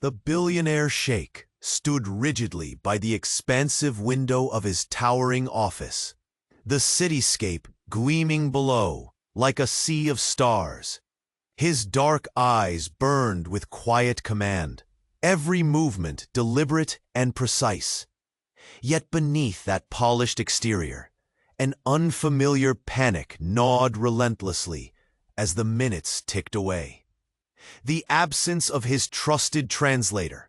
The billionaire sheikh stood rigidly by the expansive window of his towering office, the cityscape gleaming below like a sea of stars. His dark eyes burned with quiet command, every movement deliberate and precise. Yet beneath that polished exterior, an unfamiliar panic gnawed relentlessly as the minutes ticked away. The absence of his trusted translator,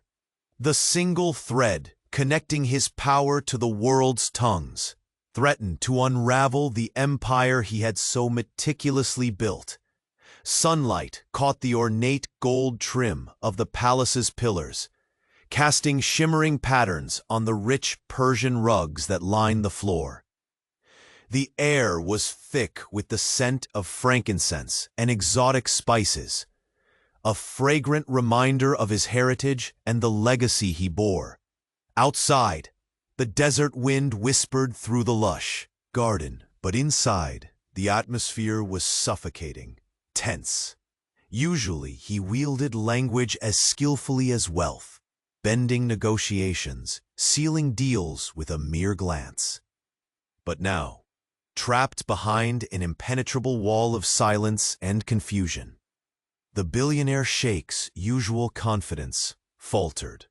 the single thread connecting his power to the world's tongues, threatened to unravel the empire he had so meticulously built. Sunlight caught the ornate gold trim of the palace's pillars, casting shimmering patterns on the rich Persian rugs that lined the floor. The air was thick with the scent of frankincense and exotic spices, a fragrant reminder of his heritage and the legacy he bore. Outside, the desert wind whispered through the lush garden, but inside, the atmosphere was suffocating, tense. Usually, he wielded language as skillfully as wealth, bending negotiations, sealing deals with a mere glance. But now, trapped behind an impenetrable wall of silence and confusion, the billionaire sheikh's usual confidence faltered,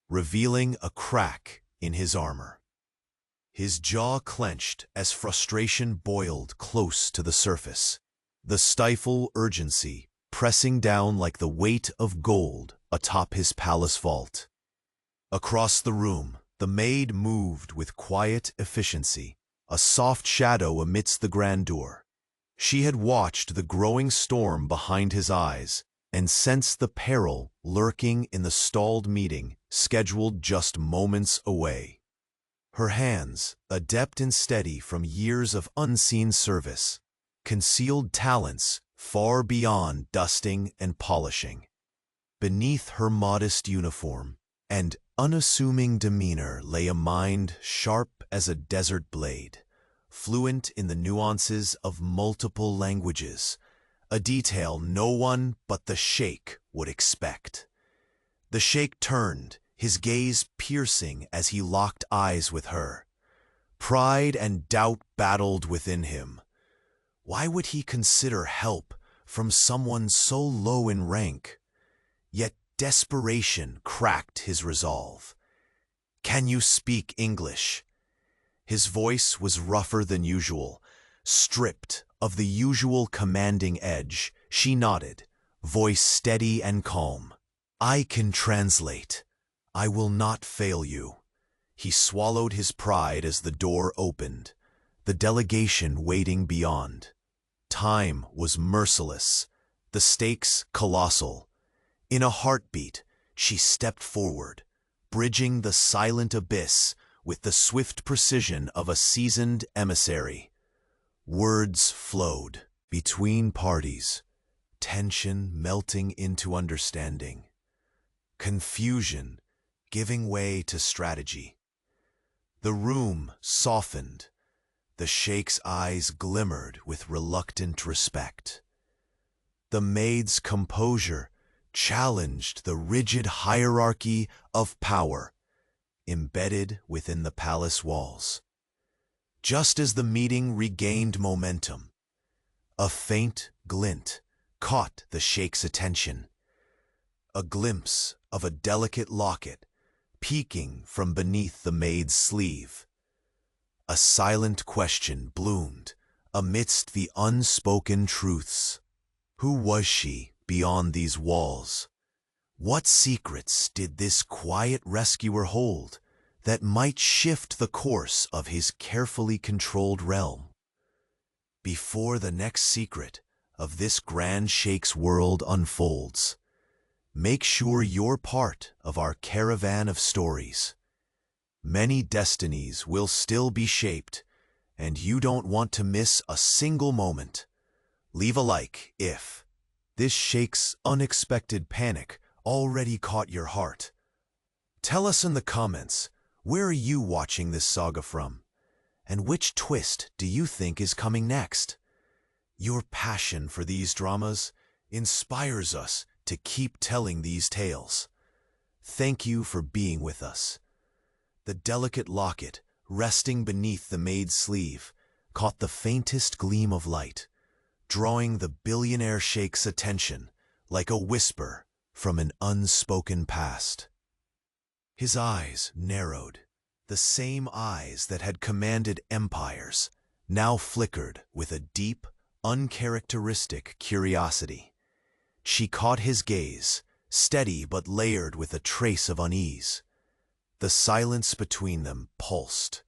revealing a crack in his armor. His jaw clenched as frustration boiled close to the surface, the stifled urgency pressing down like the weight of gold atop his palace vault. Across the room, the maid moved with quiet efficiency, a soft shadow amidst the grandeur. She had watched the growing storm behind his eyes and sensed the peril lurking in the stalled meeting scheduled just moments away. Her hands, adept and steady from years of unseen service, concealed talents far beyond dusting and polishing. Beneath her modest uniform and unassuming demeanor lay a mind sharp as a desert blade, fluent in the nuances of multiple languages, a detail no one but the sheikh would expect. The sheikh turned, his gaze piercing as he locked eyes with her. Pride and doubt battled within him. Why would he consider help from someone so low in rank? Yet desperation cracked his resolve. "Can you speak English?" His voice was rougher than usual, stripped of the usual commanding edge. She nodded, voice steady and calm. "I can translate. I will not fail you." He swallowed his pride as the door opened, the delegation waiting beyond. Time was merciless, the stakes colossal. In a heartbeat, she stepped forward, bridging the silent abyss with the swift precision of a seasoned emissary. Words flowed between parties, tension melting into understanding, confusion giving way to strategy. The room softened, the sheikh's eyes glimmered with reluctant respect. The maid's composure challenged the rigid hierarchy of power embedded within the palace walls. Just as the meeting regained momentum, a faint glint caught the sheikh's attention. A glimpse of a delicate locket peeking from beneath the maid's sleeve. A silent question bloomed amidst the unspoken truths. Who was she beyond these walls? What secrets did this quiet rescuer hold that might shift the course of his carefully controlled realm? Before the next secret of this grand sheikh's world unfolds, make sure you're part of our caravan of stories. Many destinies will still be shaped, and you don't want to miss a single moment. Leave a like if this sheikh's unexpected panic already caught your heart. Tell us in the comments, where are you watching this saga from? And which twist do you think is coming next? Your passion for these dramas inspires us to keep telling these tales. thank you for being with us." The delicate locket, resting beneath the maid's sleeve, caught the faintest gleam of light, drawing the billionaire Sheikh's attention like a whisper from an unspoken past. His eyes narrowed. The same eyes that had commanded empires now flickered with a deep, uncharacteristic curiosity. She caught his gaze, steady but layered with a trace of unease. The silence between them pulsed,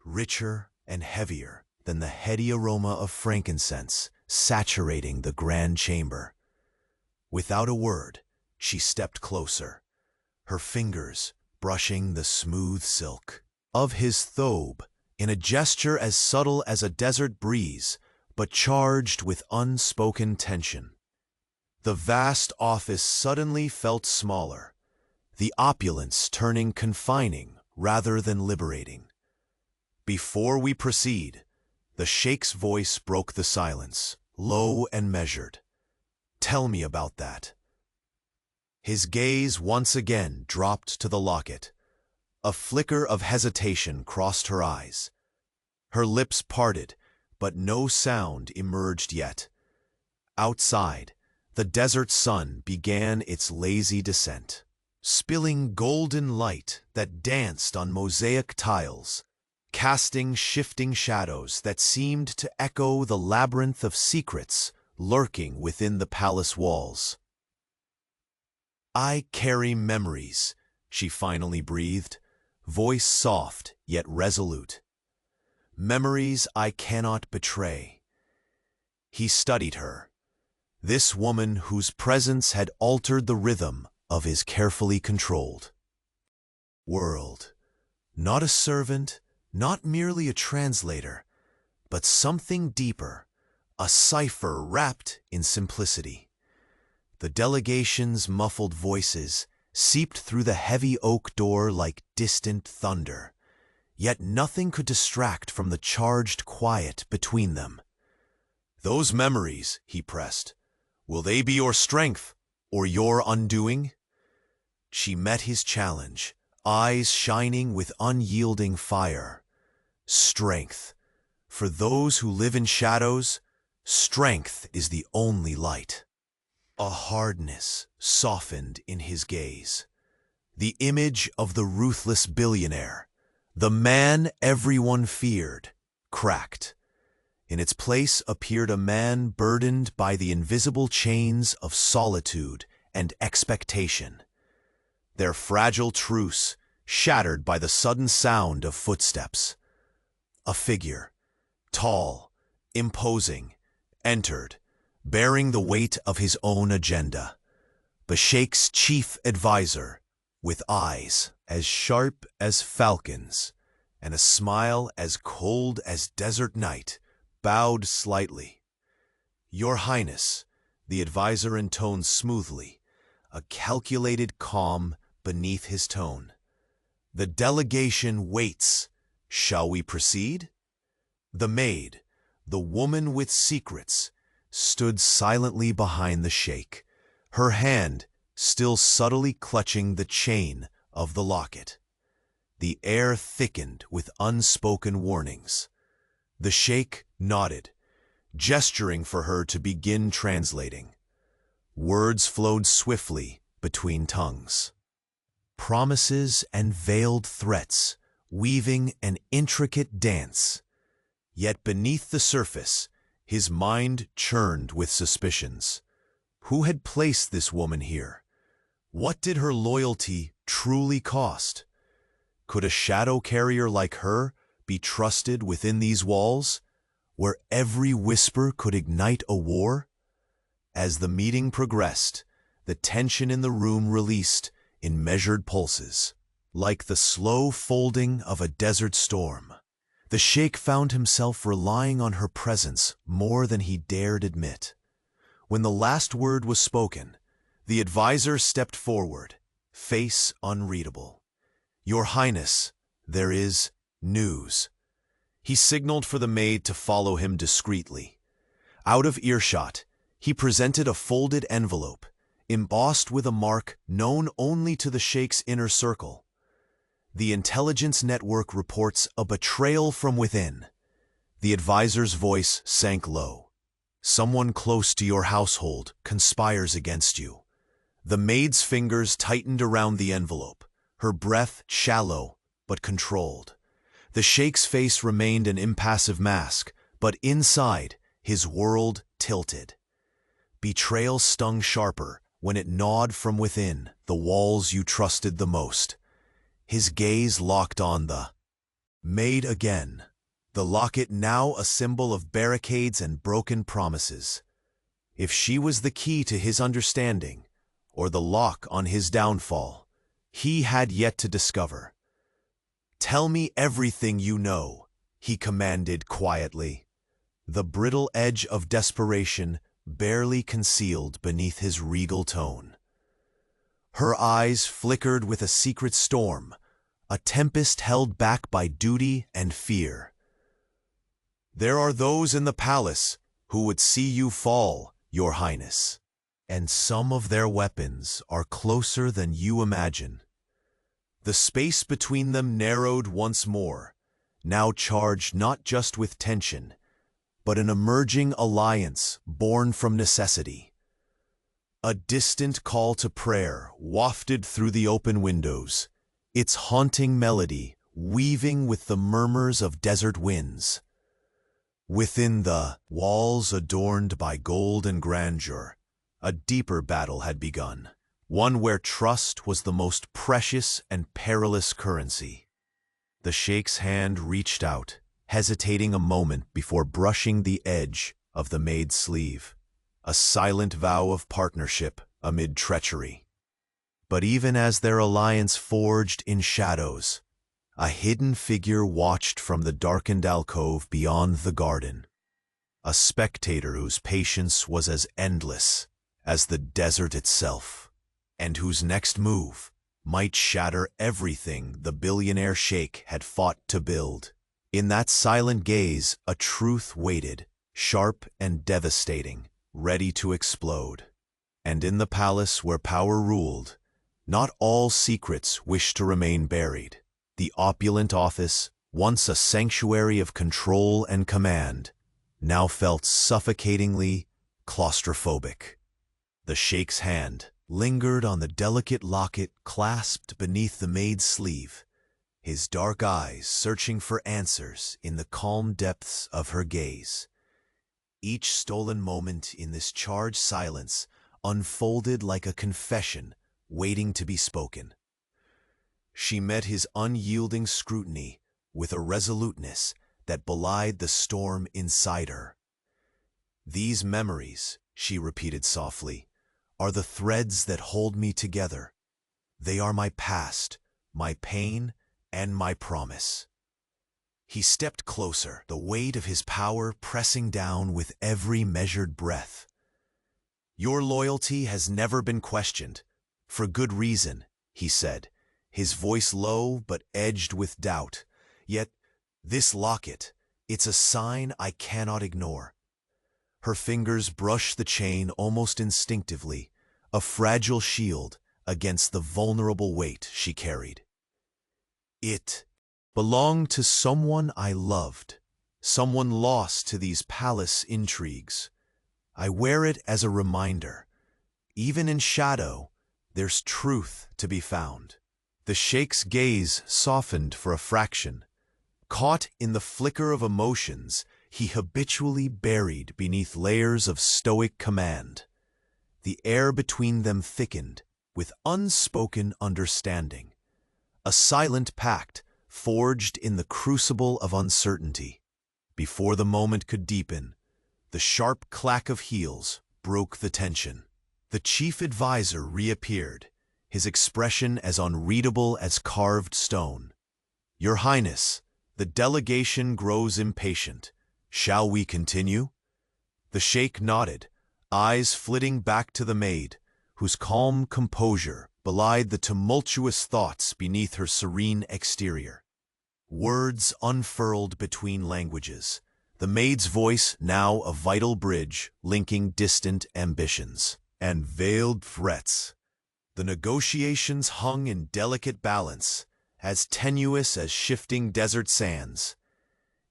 richer and heavier than the heady aroma of frankincense saturating the grand chamber. Without a word, she stepped closer, her fingers brushing the smooth silk of his thobe in a gesture as subtle as a desert breeze, but charged with unspoken tension. The vast office suddenly felt smaller, the opulence turning confining rather than liberating. "Before we proceed," the Sheikh's voice broke the silence, low and measured. "Tell me about that." His gaze once again dropped to the locket. A flicker of hesitation crossed her eyes. Her lips parted, but no sound emerged yet. Outside, the desert sun began its lazy descent, spilling golden light that danced on mosaic tiles, casting shifting shadows that seemed to echo the labyrinth of secrets lurking within the palace walls. "I carry memories," she finally breathed, voice soft yet resolute. "Memories I cannot betray." He studied her, this woman whose presence had altered the rhythm of his carefully controlled world. Not a servant, not merely a translator, but something deeper, a cipher wrapped in simplicity. The delegation's muffled voices seeped through the heavy oak door like distant thunder, yet nothing could distract from the charged quiet between them. "Those memories," he pressed, "will they be your strength or your undoing?" She met his challenge, eyes shining with unyielding fire. "Strength. For those who live in shadows, strength is the only light." A hardness softened in his gaze. The image of the ruthless billionaire, the man everyone feared, cracked. In its place appeared a man burdened by the invisible chains of solitude and expectation. Their fragile truce shattered by the sudden sound of footsteps. A figure, tall, imposing, entered, bearing the weight of his own agenda. The Sheikh's chief advisor, with eyes as sharp as falcons and a smile as cold as desert night, bowed slightly. "Your Highness," the advisor intoned smoothly, a calculated calm beneath his tone. "The delegation waits. Shall we proceed?" The maid, the woman with secrets, stood silently behind the sheikh, her hand still subtly clutching the chain of the locket. The air thickened with unspoken warnings. The sheikh nodded, gesturing for her to begin translating. Words flowed swiftly between tongues. Promises and veiled threats, weaving an intricate dance. Yet beneath the surface, his mind churned with suspicions. Who had placed this woman here? What did her loyalty truly cost? Could a shadow carrier like her be trusted within these walls, where every whisper could ignite a war? As the meeting progressed, the tension in the room released in measured pulses, like the slow folding of a desert storm. The sheikh found himself relying on her presence more than he dared admit. When the last word was spoken, the advisor stepped forward, face unreadable. "Your Highness, there is news." He signaled for the maid to follow him discreetly. Out of earshot, he presented a folded envelope, embossed with a mark known only to the Sheikh's inner circle. The intelligence network reports a betrayal from within. The advisor's voice sank low. Someone close to your household conspires against you. The maid's fingers tightened around the envelope, her breath shallow but controlled. The Sheikh's face remained an impassive mask, but inside, his world tilted. Betrayal stung sharper when it gnawed from within the walls you trusted the most. His gaze locked on the Maid again, the locket now a symbol of barricades and broken promises. If she was the key to his understanding, or the lock on his downfall, he had yet to discover. "Tell me everything you know," he commanded quietly, the brittle edge of desperation barely concealed beneath his regal tone. Her eyes flickered with a secret storm, a tempest held back by duty and fear. "There are those in the palace who would see you fall, Your Highness, and some of their weapons are closer than you imagine." The space between them narrowed once more, now charged not just with tension, but an emerging alliance born from necessity. A distant call to prayer wafted through the open windows, its haunting melody weaving with the murmurs of desert winds. Within the walls adorned by gold and grandeur, a deeper battle had begun, one where trust was the most precious and perilous currency. The Sheikh's hand reached out, hesitating a moment before brushing the edge of the maid's sleeve, a silent vow of partnership amid treachery. But even as their alliance forged in shadows, a hidden figure watched from the darkened alcove beyond the garden, a spectator whose patience was as endless as the desert itself, and whose next move might shatter everything the billionaire sheikh had fought to build. In that silent gaze, a truth waited, sharp and devastating, ready to explode. And in the palace where power ruled, not all secrets wished to remain buried. The opulent office, once a sanctuary of control and command, now felt suffocatingly claustrophobic. The Sheikh's hand lingered on the delicate locket clasped beneath the maid's sleeve, his dark eyes searching for answers in the calm depths of her gaze. Each stolen moment in this charged silence unfolded like a confession waiting to be spoken. She met his unyielding scrutiny with a resoluteness that belied the storm inside her. "These memories," she repeated softly, "are the threads that hold me together. They are my past, my pain, and my promise." He stepped closer, the weight of his power pressing down with every measured breath. "Your loyalty has never been questioned, for good reason," he said, his voice low but edged with doubt. "Yet, this locket, it's a sign I cannot ignore." Her fingers brushed the chain almost instinctively, a fragile shield against the vulnerable weight she carried. "It belonged to someone I loved, someone lost to these palace intrigues. I wear it as a reminder. Even in shadow, there's truth to be found." The Sheikh's gaze softened for a fraction. Caught in the flicker of emotions he habitually buried beneath layers of stoic command, the air between them thickened with unspoken understanding, a silent pact forged in the crucible of uncertainty. Before the moment could deepen, the sharp clack of heels broke the tension. The chief advisor reappeared, his expression as unreadable as carved stone. "Your Highness, the delegation grows impatient. Shall we continue?" The Sheikh nodded, eyes flitting back to the maid, whose calm composure belied the tumultuous thoughts beneath her serene exterior. Words unfurled between languages, the maid's voice now a vital bridge linking distant ambitions. and veiled threats. The negotiations hung in delicate balance, as tenuous as shifting desert sands.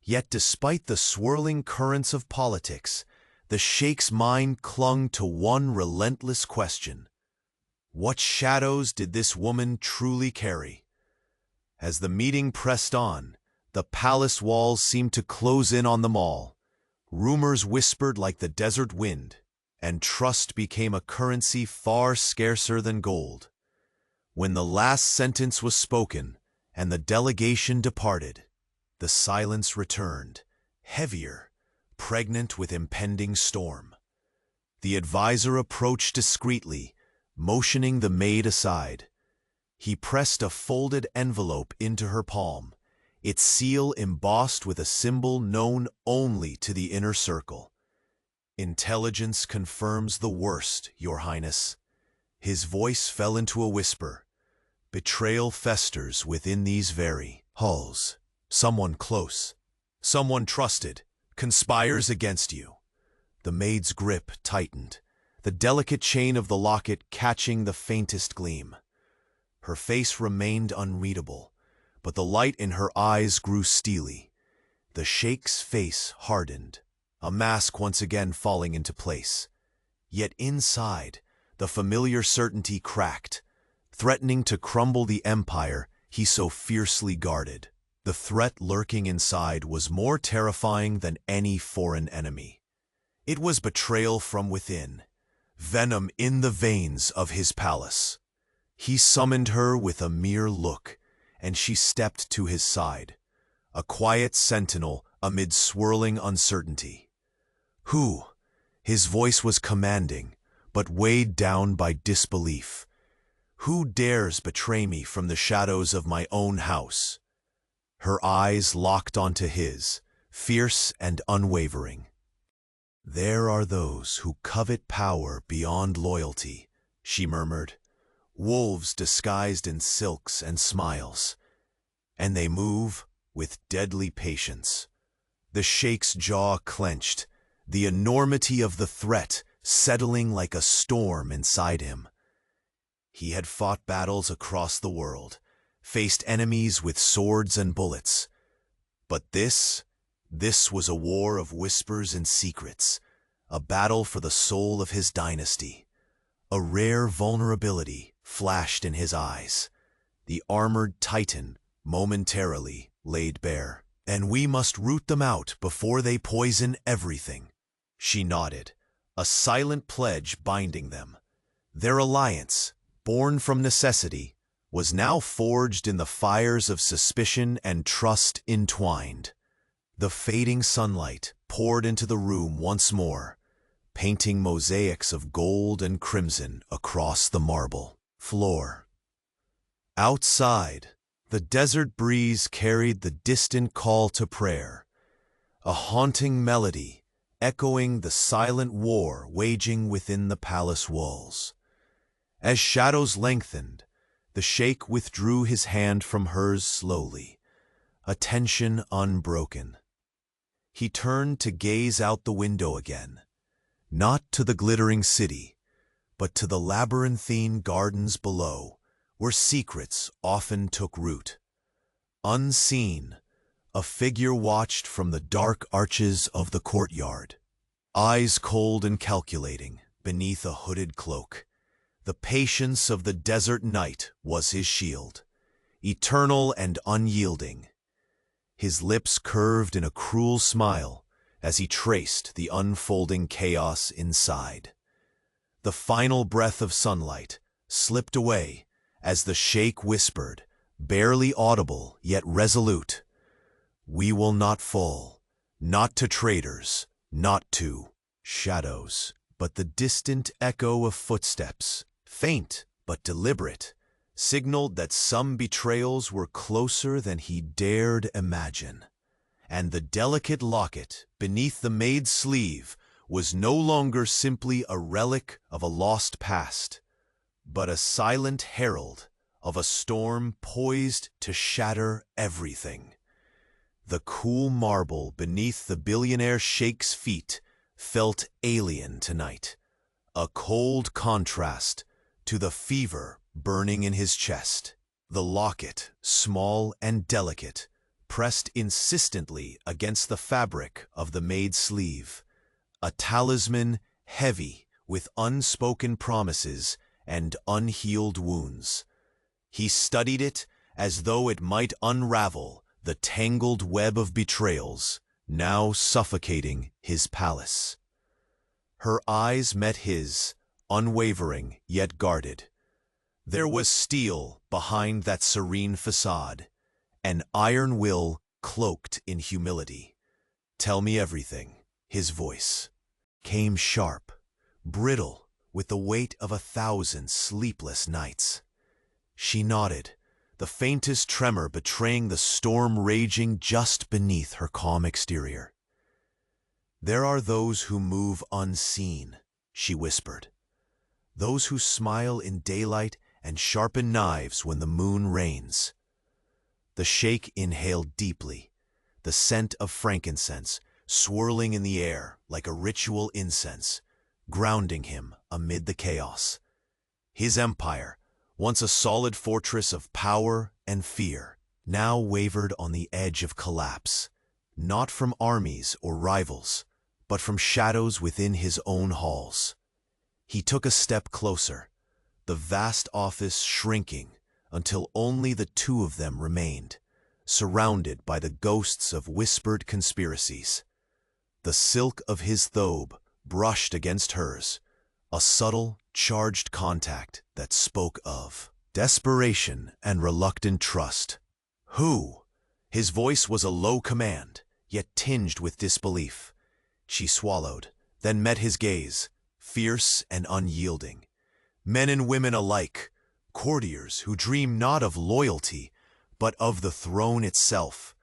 Yet despite the swirling currents of politics, the Sheikh's mind clung to one relentless question. What shadows did this woman truly carry? As the meeting pressed on, the palace walls seemed to close in on them all. Rumors whispered like the desert wind, and trust became a currency far scarcer than gold. When the last sentence was spoken and the delegation departed, the silence returned, heavier, pregnant with impending storm. The advisor approached discreetly, motioning the maid aside. He pressed a folded envelope into her palm, its seal embossed with a symbol known only to the inner circle. "Intelligence confirms the worst, Your Highness." His voice fell into a whisper. "Betrayal festers within these very halls. Someone close, someone trusted, conspires against you." The maid's grip tightened, the delicate chain of the locket catching the faintest gleam. Her face remained unreadable, but the light in her eyes grew steely. The Sheikh's face hardened, a mask once again falling into place. Yet inside, the familiar certainty cracked, threatening to crumble the empire he so fiercely guarded. The threat lurking inside was more terrifying than any foreign enemy. It was betrayal from within, venom in the veins of his palace. He summoned her with a mere look, and she stepped to his side, a quiet sentinel amid swirling uncertainty. "Who?" His voice was commanding, but weighed down by disbelief. "Who dares betray me from the shadows of my own house?" Her eyes locked onto his, fierce and unwavering. "There are those who covet power beyond loyalty," she murmured. "Wolves disguised in silks and smiles. And they move with deadly patience." The Sheikh's jaw clenched, the enormity of the threat settling like a storm inside him. He had fought battles across the world, faced enemies with swords and bullets. But this was a war of whispers and secrets, a battle for the soul of his dynasty. A rare vulnerability flashed in his eyes. The armored titan momentarily laid bare. "And we must root them out before they poison everything." She nodded, a silent pledge binding them. Their alliance, born from necessity, was now forged in the fires of suspicion and trust entwined. The fading sunlight poured into the room once more, painting mosaics of gold and crimson across the marble floor. Outside, the desert breeze carried the distant call to prayer, a haunting melody echoing the silent war waging within the palace walls. As shadows lengthened, the Sheikh withdrew his hand from hers slowly, attention unbroken. He turned to gaze out the window again, not to the glittering city, but to the labyrinthine gardens below, where secrets often took root. Unseen, a figure watched from the dark arches of the courtyard, eyes cold and calculating beneath a hooded cloak. The patience of the desert night was his shield, eternal and unyielding. His lips curved in a cruel smile as he traced the unfolding chaos inside. The final breath of sunlight slipped away as the Sheikh whispered, barely audible yet resolute, "We will not fall, not to traitors, not to shadows." But the distant echo of footsteps, faint but deliberate, signaled that some betrayals were closer than he dared imagine. And the delicate locket beneath the maid's sleeve was no longer simply a relic of a lost past, but a silent herald of a storm poised to shatter everything. The cool marble beneath the billionaire Sheikh's feet felt alien tonight, a cold contrast to the fever burning in his chest. The locket, small and delicate, pressed insistently against the fabric of the maid's sleeve, a talisman heavy with unspoken promises and unhealed wounds. He studied it as though it might unravel the tangled web of betrayals, now suffocating his palace. Her eyes met his, unwavering yet guarded. There was steel behind that serene facade, an iron will cloaked in humility. "Tell me everything." His voice came sharp, brittle with the weight of 1,000 sleepless nights. She nodded, the faintest tremor betraying the storm raging just beneath her calm exterior. "There are those who move unseen," she whispered. "Those who smile in daylight and sharpen knives when the moon reigns." The sheikh inhaled deeply, the scent of frankincense swirling in the air like a ritual incense, grounding him amid the chaos. His empire, once a solid fortress of power and fear, now wavered on the edge of collapse, not from armies or rivals, but from shadows within his own halls. He took a step closer, the vast office shrinking until only the two of them remained, surrounded by the ghosts of whispered conspiracies. The silk of his thobe brushed against hers, a subtle, charged contact that spoke of desperation and reluctant trust. "Who?" His voice was a low command, yet tinged with disbelief. She swallowed, then met his gaze, fierce and unyielding. "Men and women alike, courtiers who dream not of loyalty, but of the throne itself.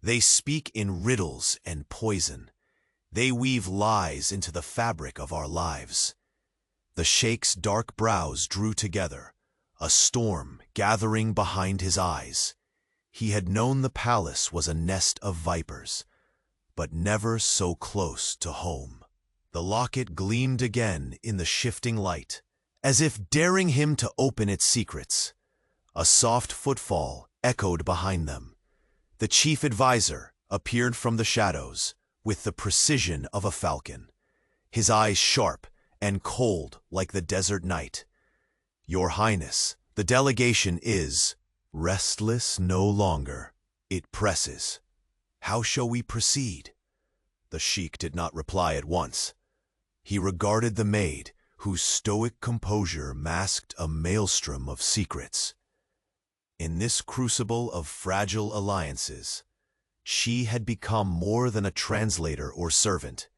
They speak in riddles and poison. They weave lies into the fabric of our lives." The sheikh's dark brows drew together, a storm gathering behind his eyes. He had known the palace was a nest of vipers, but never so close to home. The locket gleamed again in the shifting light, as if daring him to open its secrets. A soft footfall echoed behind them. The chief advisor appeared from the shadows, with the precision of a falcon, his eyes sharp and cold like the desert night. "Your Highness, the delegation is restless no longer. It presses. How shall we proceed?" The sheikh did not reply at once. He regarded the maid, whose stoic composure masked a maelstrom of secrets. In this crucible of fragile alliances, she had become more than a translator or servant.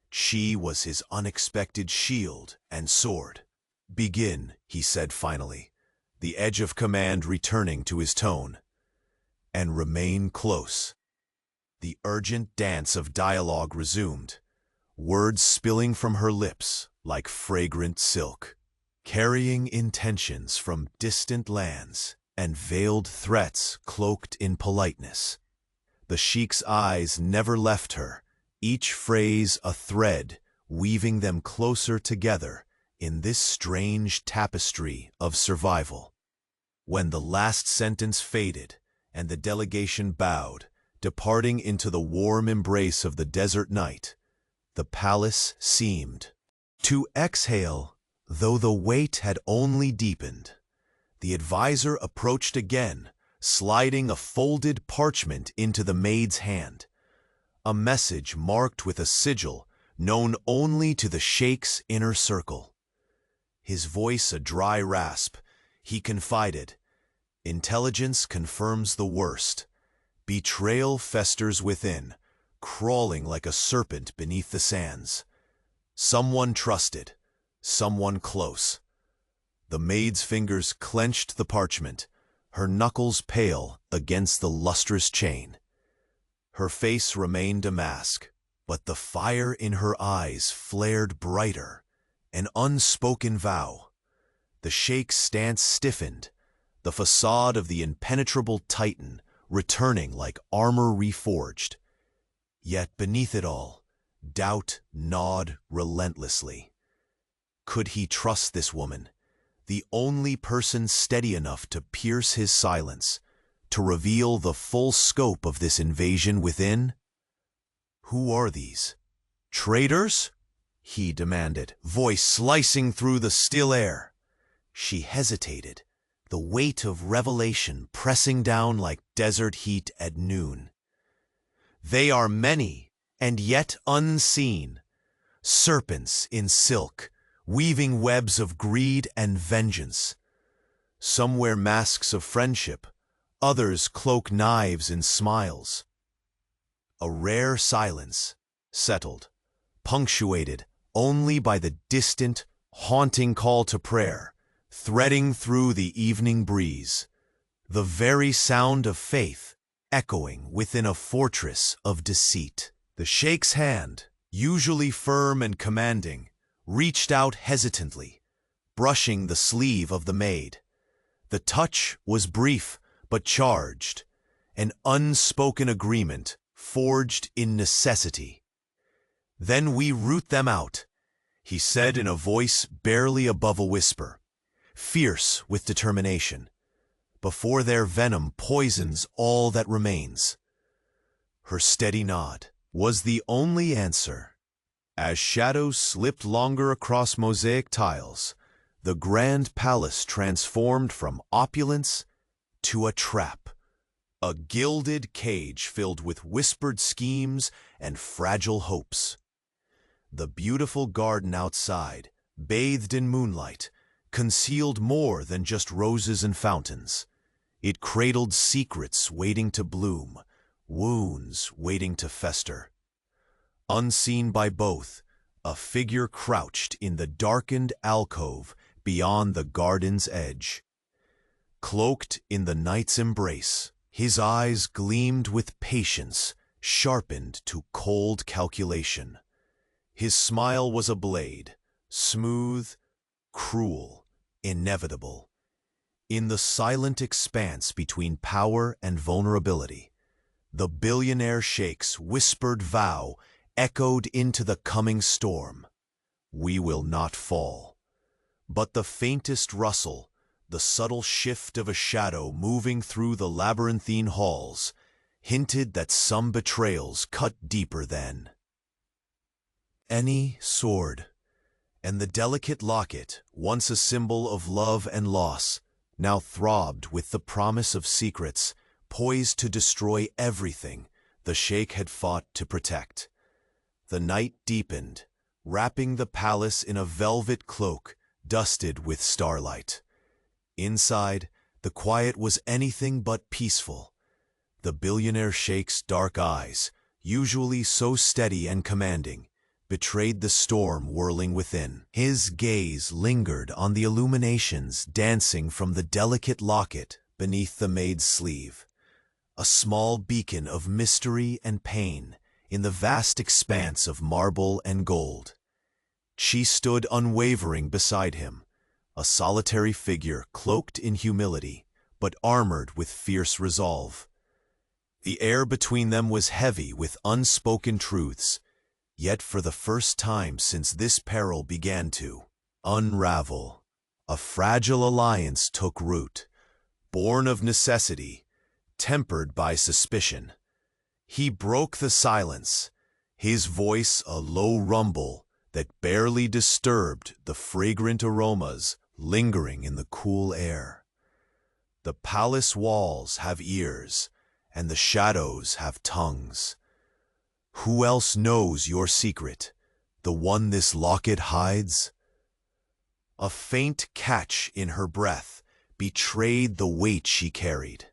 She was his unexpected shield and sword. "Begin," he said finally, the edge of command returning to his tone. "And remain close." The urgent dance of dialogue resumed, words spilling from her lips like fragrant silk, carrying intentions from distant lands and veiled threats cloaked in politeness. The sheikh's eyes never left her, each phrase a thread weaving them closer together in this strange tapestry of survival. When the last sentence faded and the delegation bowed, departing into the warm embrace of the desert night, the palace seemed to exhale, though the weight had only deepened. The advisor approached again, sliding a folded parchment into the maid's hand, a message marked with a sigil known only to the sheikh's inner circle. His voice a dry rasp, he confided, "Intelligence confirms the worst. Betrayal festers within, crawling like a serpent beneath the sands. Someone trusted, someone close." The maid's fingers clenched the parchment, her knuckles pale against the lustrous chain. Her face remained a mask, but the fire in her eyes flared brighter, an unspoken vow. The sheikh's stance stiffened, the facade of the impenetrable titan returning like armor reforged. Yet beneath it all, doubt gnawed relentlessly. Could he trust this woman, the only person steady enough to pierce his silence, to reveal the full scope of this invasion within? "Who are these? Traitors?" he demanded, voice slicing through the still air. She hesitated, the weight of revelation pressing down like desert heat at noon. "They are many, and yet unseen, serpents in silk, weaving webs of greed and vengeance. Some wear masks of friendship, others cloak knives in smiles." A rare silence settled, punctuated only by the distant, haunting call to prayer, threading through the evening breeze, the very sound of faith echoing within a fortress of deceit. The Sheikh's hand, usually firm and commanding, reached out hesitantly, brushing the sleeve of the Maid. The touch was brief but charged, an unspoken agreement forged in necessity. "Then we root them out," he said in a voice barely above a whisper, fierce with determination, "before their venom poisons all that remains." Her steady nod was the only answer. As shadows slipped longer across mosaic tiles, the grand palace transformed from opulence to a trap, a gilded cage filled with whispered schemes and fragile hopes. The beautiful garden outside, bathed in moonlight, concealed more than just roses and fountains. It cradled secrets waiting to bloom, wounds waiting to fester. Unseen by both, a figure crouched in the darkened alcove beyond the garden's edge. Cloaked in the night's embrace, his eyes gleamed with patience, sharpened to cold calculation. His smile was a blade, smooth, cruel, inevitable. In the silent expanse between power and vulnerability, the billionaire Sheikh's whispered vow echoed into the coming storm. "We will not fall." But the faintest rustle, the subtle shift of a shadow moving through the labyrinthine halls, hinted that some betrayals cut deeper than any sword. And the delicate locket, once a symbol of love and loss, now throbbed with the promise of secrets, poised to destroy everything the Sheikh had fought to protect. The night deepened, wrapping the palace in a velvet cloak dusted with starlight. Inside, the quiet was anything but peaceful. The billionaire Sheikh's dark eyes, usually so steady and commanding, betrayed the storm whirling within. His gaze lingered on the illuminations dancing from the delicate locket beneath the maid's sleeve, a small beacon of mystery and pain in the vast expanse of marble and gold. She stood unwavering beside him, a solitary figure cloaked in humility, but armored with fierce resolve. The air between them was heavy with unspoken truths, yet for the first time since this peril began to unravel, a fragile alliance took root, born of necessity, tempered by suspicion. He broke the silence, his voice a low rumble that barely disturbed the fragrant aromas lingering in the cool air. "The palace walls have ears, and the shadows have tongues. Who else knows your secret, the one this locket hides?" A faint catch in her breath betrayed the weight she carried.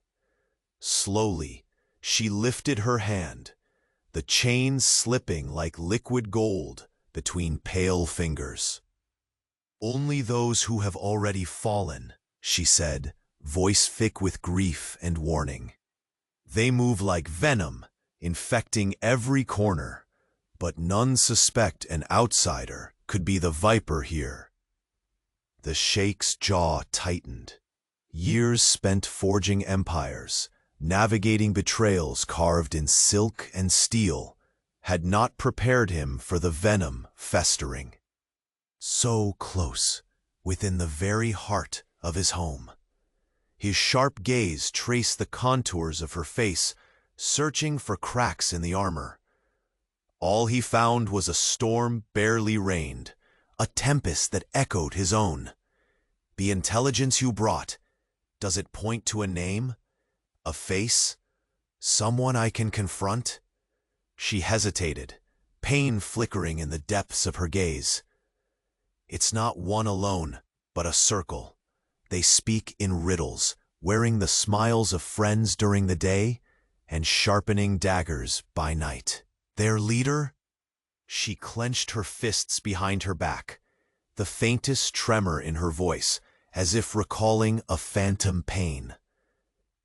Slowly, she lifted her hand, the chain slipping like liquid gold between pale fingers. "Only those who have already fallen," she said, voice thick with grief and warning. "They move like venom, infecting every corner, but none suspect an outsider could be the viper here." The Sheikh's jaw tightened. Years spent forging empires, navigating betrayals carved in silk and steel, had not prepared him for the venom festering. so close, within the very heart of his home. His sharp gaze traced the contours of her face, searching for cracks in the armor. All he found was a storm barely rained, a tempest that echoed his own. The intelligence you brought, does it point to a name? A face? Someone I can confront? She hesitated, pain flickering in the depths of her gaze. It's not one alone, but a circle. They speak in riddles, wearing the smiles of friends during the day and sharpening daggers by night. Their leader? She clenched her fists behind her back, the faintest tremor in her voice, as if recalling a phantom pain.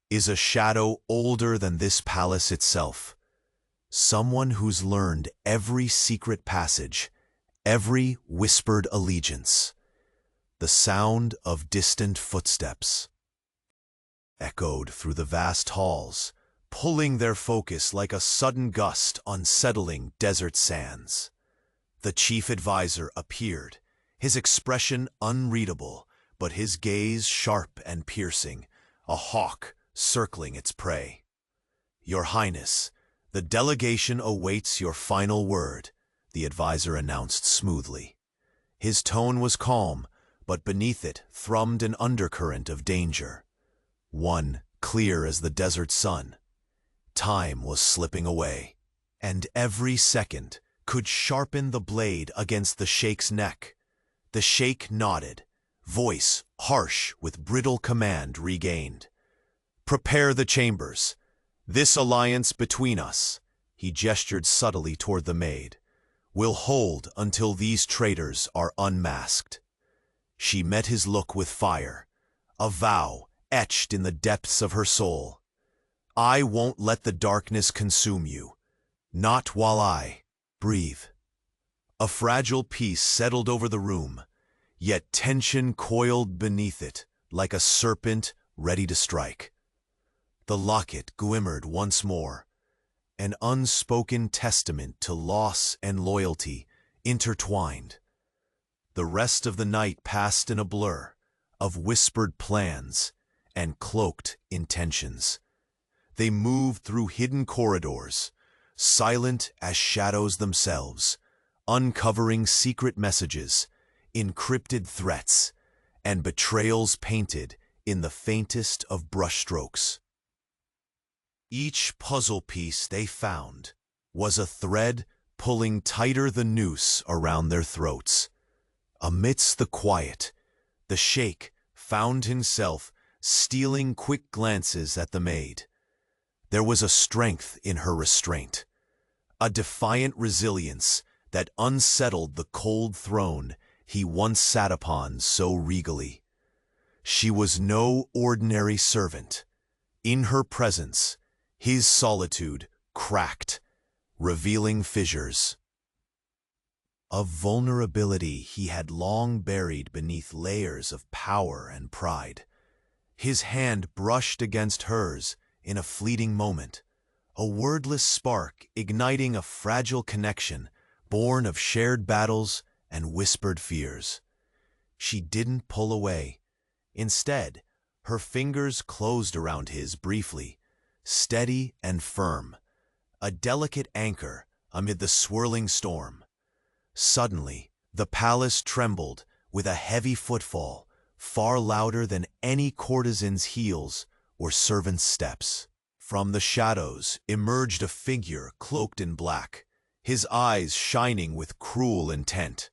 Is a shadow older than this palace itself. Someone who's learned every secret passage, every whispered allegiance. The sound of distant footsteps echoed through the vast halls, pulling their focus like a sudden gust on settling desert sands. The chief advisor appeared, his expression unreadable, but his gaze sharp and piercing, a hawk circling its prey. Your Highness, the delegation awaits your final word, the advisor announced smoothly. His tone was calm, but beneath it thrummed an undercurrent of danger. One clear as the desert sun. Time was slipping away, and every second could sharpen the blade against the Sheikh's neck. The Sheikh nodded, voice harsh with brittle command regained. Prepare the chambers. This alliance between us, he gestured subtly toward the maid, will hold until these traitors are unmasked. She met his look with fire, a vow etched in the depths of her soul. I won't let the darkness consume you, not while I breathe. A fragile peace settled over the room, yet tension coiled beneath it like a serpent ready to strike. The locket glimmered once more, an unspoken testament to loss and loyalty intertwined. The rest of the night passed in a blur of whispered plans and cloaked intentions. They moved through hidden corridors, silent as shadows themselves, uncovering secret messages, encrypted threats, and betrayals painted in the faintest of brushstrokes. Each puzzle piece they found was a thread pulling tighter the noose around their throats. Amidst the quiet, the Sheikh found himself stealing quick glances at the maid. There was a strength in her restraint, a defiant resilience that unsettled the cold throne he once sat upon so regally. She was no ordinary servant. In her presence, his solitude cracked, revealing fissures of vulnerability he had long buried beneath layers of power and pride. His hand brushed against hers in a fleeting moment, a wordless spark igniting a fragile connection born of shared battles and whispered fears. She didn't pull away. Instead, her fingers closed around his briefly, steady and firm, a delicate anchor amid the swirling storm. Suddenly, the palace trembled with a heavy footfall, far louder than any courtesan's heels or servant's steps. From the shadows emerged a figure cloaked in black, his eyes shining with cruel intent.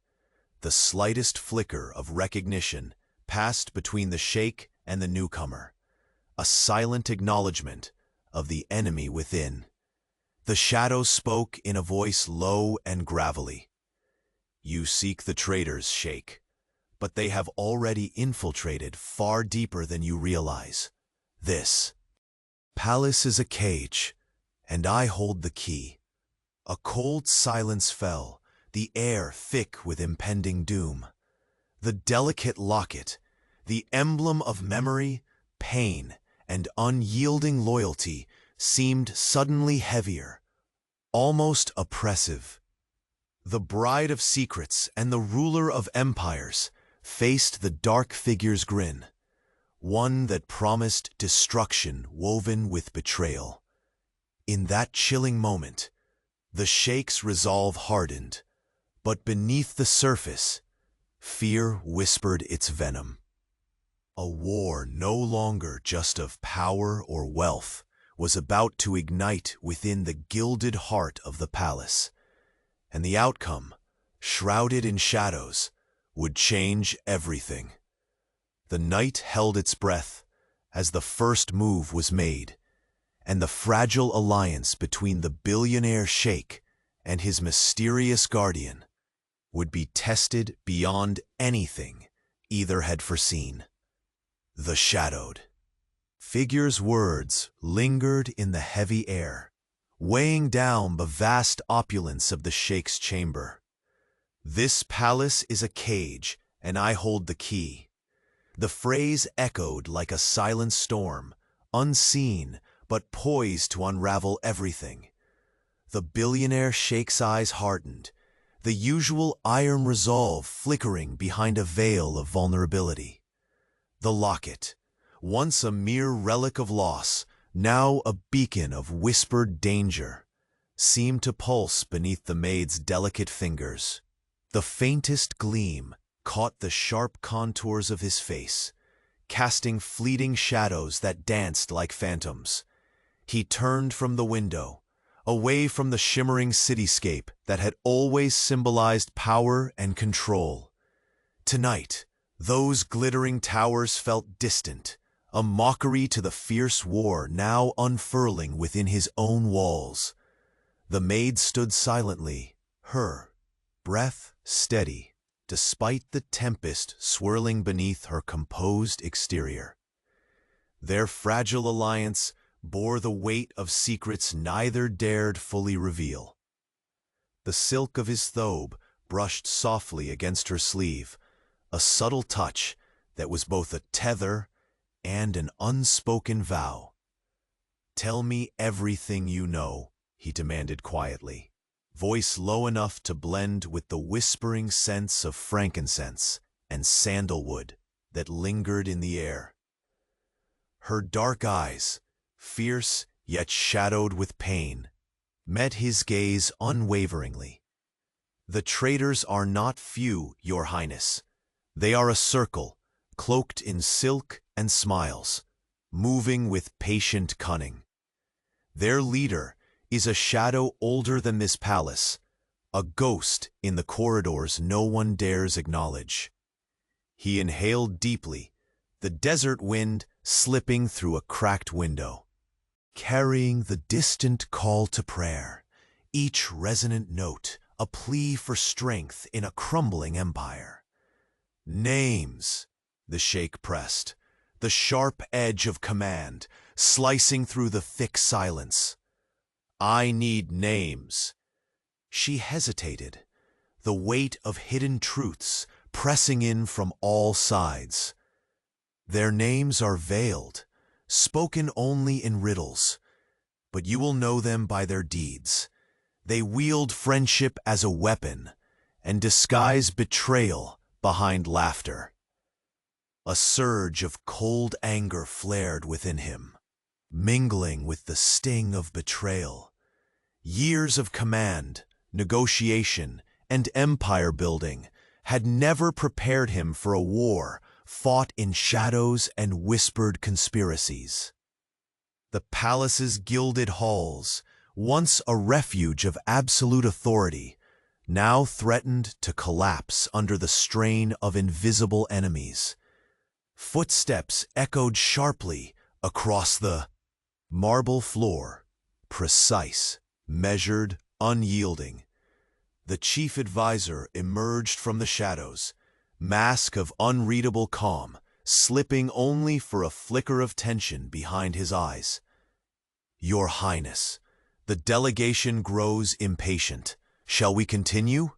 The slightest flicker of recognition passed between the Sheikh and the newcomer, a silent acknowledgement of the enemy within. The shadow spoke in a voice low and gravelly. You seek the traitors, Sheikh, but they have already infiltrated far deeper than you realize. This palace is a cage, and I hold the key. A cold silence fell, the air thick with impending doom. The delicate locket, the emblem of memory, pain, and unyielding loyalty, seemed suddenly heavier, almost oppressive. The bride of secrets and the ruler of empires faced the dark figure's grin, one that promised destruction woven with betrayal. In that chilling moment, the Sheikh's resolve hardened, but beneath the surface, fear whispered its venom. A war no longer just of power or wealth was about to ignite within the gilded heart of the palace, and the outcome, shrouded in shadows, would change everything. The night held its breath as the first move was made, and the fragile alliance between the billionaire sheikh and his mysterious guardian would be tested beyond anything either had foreseen. The shadowed figure's words lingered in the heavy air, weighing down the vast opulence of the sheikh's chamber. "This palace is a cage, and I hold the key." The phrase echoed like a silent storm, unseen but poised to unravel everything. The billionaire sheikh's eyes hardened, the usual iron resolve flickering behind a veil of vulnerability. The locket, once a mere relic of loss, now a beacon of whispered danger, seemed to pulse beneath the maid's delicate fingers. The faintest gleam caught the sharp contours of his face, casting fleeting shadows that danced like phantoms. He turned from the window, away from the shimmering cityscape that had always symbolized power and control. Tonight, those glittering towers felt distant, a mockery to the fierce war now unfurling within his own walls. The maid stood silently, her breath steady, despite the tempest swirling beneath her composed exterior. Their fragile alliance bore the weight of secrets neither dared fully reveal. The silk of his thobe brushed softly against her sleeve, a subtle touch that was both a tether and an unspoken vow. "Tell me everything you know," he demanded quietly, voice low enough to blend with the whispering scents of frankincense and sandalwood that lingered in the air. Her dark eyes, fierce yet shadowed with pain, met his gaze unwaveringly. "The traitors are not few, Your Highness. They are a circle, cloaked in silk and smiles, moving with patient cunning. Their leader is a shadow older than this palace, a ghost in the corridors no one dares acknowledge." He inhaled deeply, the desert wind slipping through a cracked window, carrying the distant call to prayer, each resonant note a plea for strength in a crumbling empire. "Names," the sheikh pressed, the sharp edge of command slicing through the thick silence. "I need names." She hesitated, the weight of hidden truths pressing in from all sides. "Their names are veiled, spoken only in riddles, but you will know them by their deeds. They wield friendship as a weapon and disguise betrayal behind laughter." A surge of cold anger flared within him, mingling with the sting of betrayal. Years of command, negotiation, and empire building had never prepared him for a war fought in shadows and whispered conspiracies. The palace's gilded halls, once a refuge of absolute authority, now threatened to collapse under the strain of invisible enemies. Footsteps echoed sharply across the marble floor, precise, measured, unyielding. The chief advisor emerged from the shadows, mask of unreadable calm, slipping only for a flicker of tension behind his eyes. "Your Highness, the delegation grows impatient. Shall we continue?"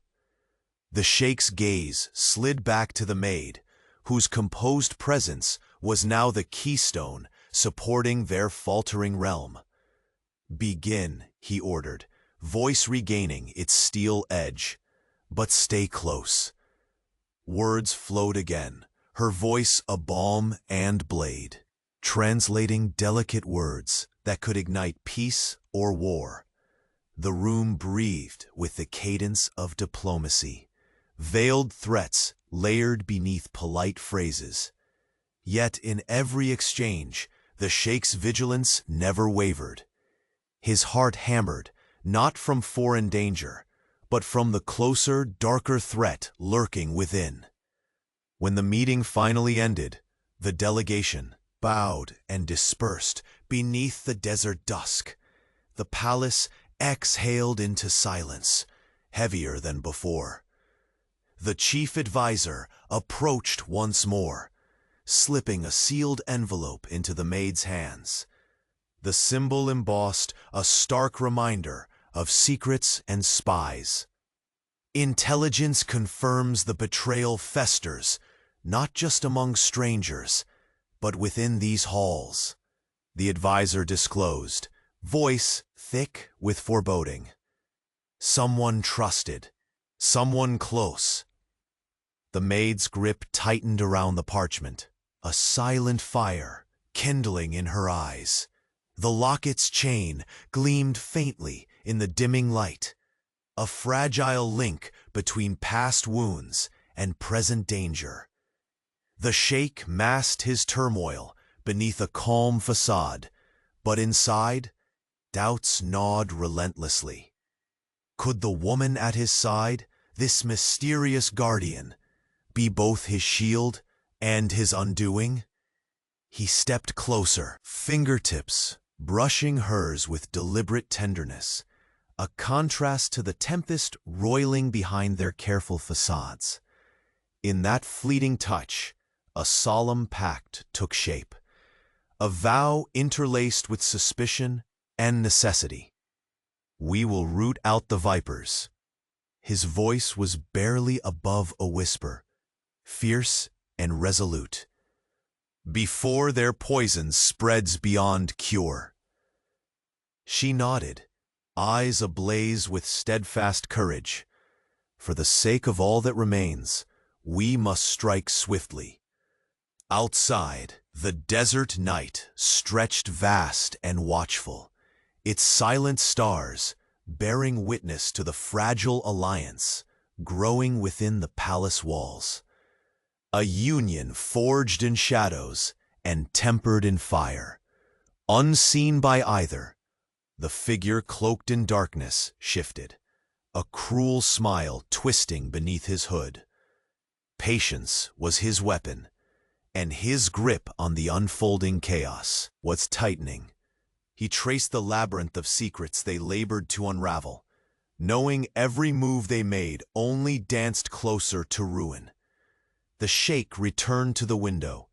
The sheikh's gaze slid back to the maid, whose composed presence was now the keystone supporting their faltering realm. "Begin," he ordered, voice regaining its steel edge. but stay close." Words flowed again, her voice a balm and blade, translating delicate words that could ignite peace or war. The room breathed with the cadence of diplomacy, veiled threats layered beneath polite phrases. Yet in every exchange, the Sheikh's vigilance never wavered. His heart hammered, not from foreign danger, but from the closer, darker threat lurking within. When the meeting finally ended, the delegation bowed and dispersed beneath the desert dusk. The palace exhaled into silence, heavier than before. The chief advisor approached once more, slipping a sealed envelope into the maid's hands. The symbol embossed a stark reminder of secrets and spies. "Intelligence confirms the betrayal festers, not just among strangers, but within these halls," the advisor disclosed, voice thick with foreboding. "Someone trusted, someone close." The maid's grip tightened around the parchment, a silent fire kindling in her eyes. The locket's chain gleamed faintly in the dimming light, a fragile link between past wounds and present danger. The Sheikh masked his turmoil beneath a calm facade, but inside, doubts gnawed relentlessly. Could the woman at his side, this mysterious guardian, be both his shield and his undoing? He stepped closer, fingertips brushing hers with deliberate tenderness, a contrast to the tempest roiling behind their careful facades. In that fleeting touch, a solemn pact took shape, a vow interlaced with suspicion and necessity. "We will root out the vipers." His voice was barely above a whisper, fierce and resolute, "before their poison spreads beyond cure." She nodded, eyes ablaze with steadfast courage. "For the sake of all that remains, we must strike swiftly." Outside, the desert night stretched vast and watchful, its silent stars bearing witness to the fragile alliance growing within the palace walls. A union forged in shadows and tempered in fire. Unseen by either, the figure cloaked in darkness shifted, a cruel smile twisting beneath his hood. Patience was his weapon, and his grip on the unfolding chaos was tightening. He traced the labyrinth of secrets they labored to unravel, knowing every move they made only danced closer to ruin. The Sheikh returned to the window,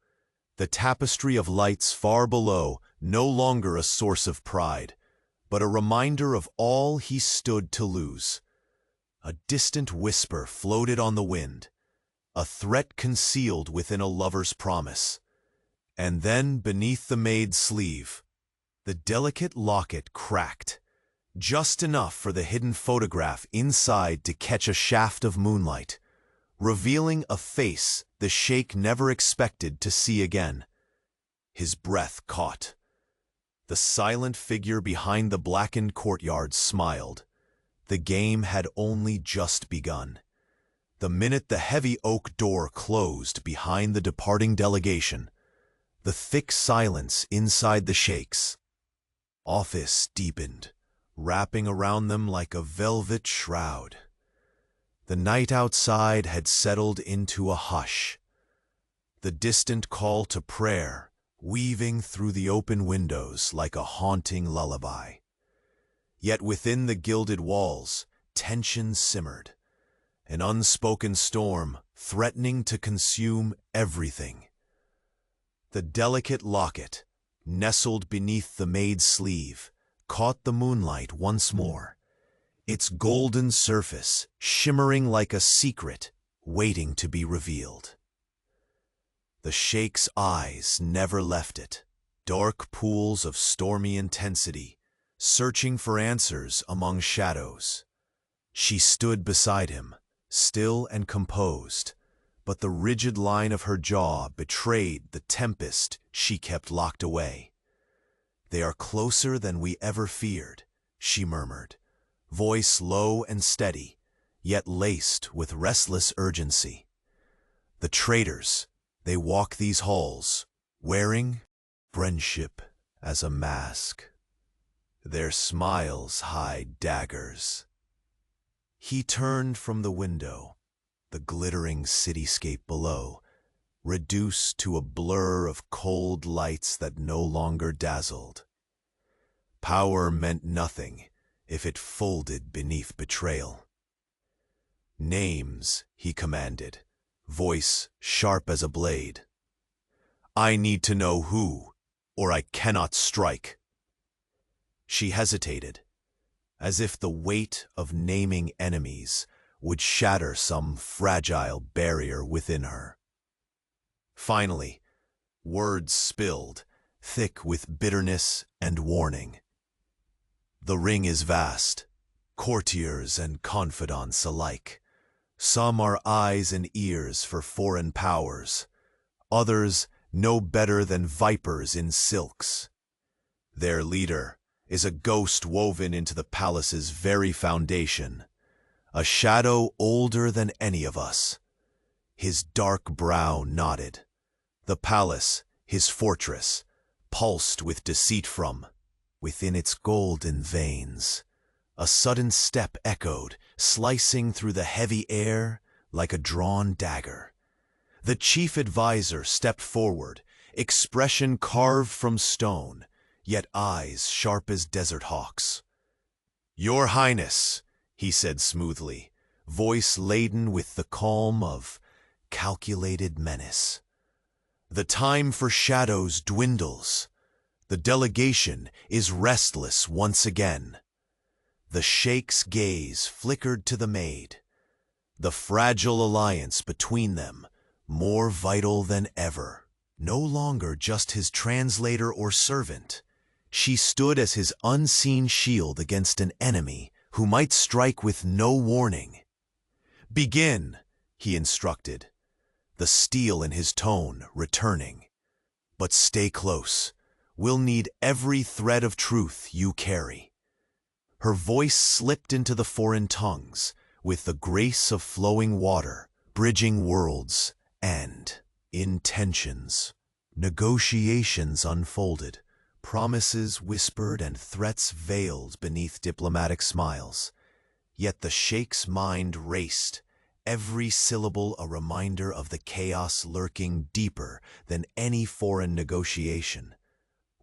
the tapestry of lights far below no longer a source of pride, but a reminder of all he stood to lose. A distant whisper floated on the wind, a threat concealed within a lover's promise. And then, beneath the maid's sleeve, the delicate locket cracked, just enough for the hidden photograph inside to catch a shaft of moonlight, revealing a face the Sheikh never expected to see again. His breath caught. The silent figure behind the blackened courtyard smiled. The game had only just begun. The minute the heavy oak door closed behind the departing delegation, the thick silence inside the Sheikh's office deepened, wrapping around them like a velvet shroud. The night outside had settled into a hush, the distant call to prayer weaving through the open windows like a haunting lullaby. Yet within the gilded walls, tension simmered, an unspoken storm threatening to consume everything. The delicate locket, nestled beneath the maid's sleeve, caught the moonlight once more, its golden surface shimmering like a secret waiting to be revealed. The Sheikh's eyes never left it, dark pools of stormy intensity, searching for answers among shadows. She stood beside him, still and composed, but the rigid line of her jaw betrayed the tempest she kept locked away. "They are closer than we ever feared," she murmured, voice low and steady, yet laced with restless urgency. "The traitors, they walk these halls, wearing friendship as a mask. Their smiles hide daggers." He turned from the window, the glittering cityscape below, reduced to a blur of cold lights that no longer dazzled. Power meant nothing if it folded beneath betrayal. "Names," he commanded, voice sharp as a blade. "I need to know who, or I cannot strike." She hesitated, as if the weight of naming enemies would shatter some fragile barrier within her. Finally, words spilled, thick with bitterness and warning. "The ring is vast, courtiers and confidants alike. Some are eyes and ears for foreign powers, others no better than vipers in silks. Their leader is a ghost woven into the palace's very foundation, a shadow older than any of us." His dark brow nodded. The palace, his fortress, pulsed with deceit from within its golden veins. A sudden step echoed, slicing through the heavy air like a drawn dagger. The chief advisor stepped forward, expression carved from stone, yet eyes sharp as desert hawks. "Your Highness," he said smoothly, voice laden with the calm of calculated menace. "The time for shadows dwindles. The delegation is restless once again." The Sheikh's gaze flickered to the Maid, the fragile alliance between them more vital than ever. No longer just his translator or servant, she stood as his unseen shield against an enemy who might strike with no warning. "Begin," he instructed, the steel in his tone returning. "But stay close. We'll need every thread of truth you carry." Her voice slipped into the foreign tongues with the grace of flowing water, bridging worlds and intentions. Negotiations unfolded, promises whispered and threats veiled beneath diplomatic smiles. Yet the Sheikh's mind raced, every syllable a reminder of the chaos lurking deeper than any foreign negotiation.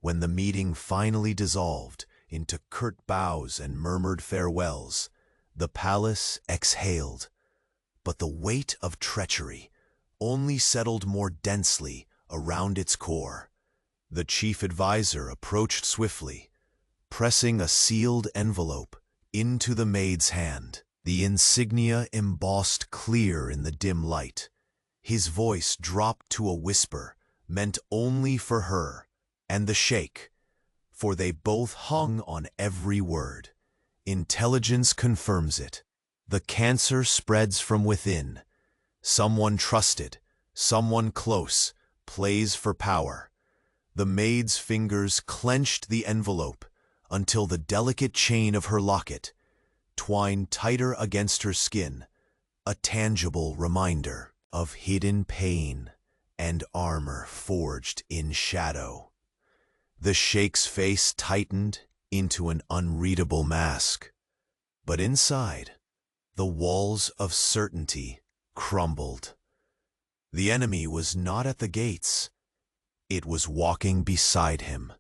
When the meeting finally dissolved into curt bows and murmured farewells, the palace exhaled, but the weight of treachery only settled more densely around its core. The chief advisor approached swiftly, pressing a sealed envelope into the Maid's hand, the insignia embossed clear in the dim light. His voice dropped to a whisper, meant only for her and the Sheikh, for they both hung on every word. "Intelligence confirms it. The cancer spreads from within. Someone trusted, someone close, plays for power." The Maid's fingers clenched the envelope until the delicate chain of her locket twined tighter against her skin, a tangible reminder of hidden pain and armor forged in shadow. The Sheikh's face tightened into an unreadable mask, but inside, the walls of certainty crumbled. The enemy was not at the gates. It was walking beside him,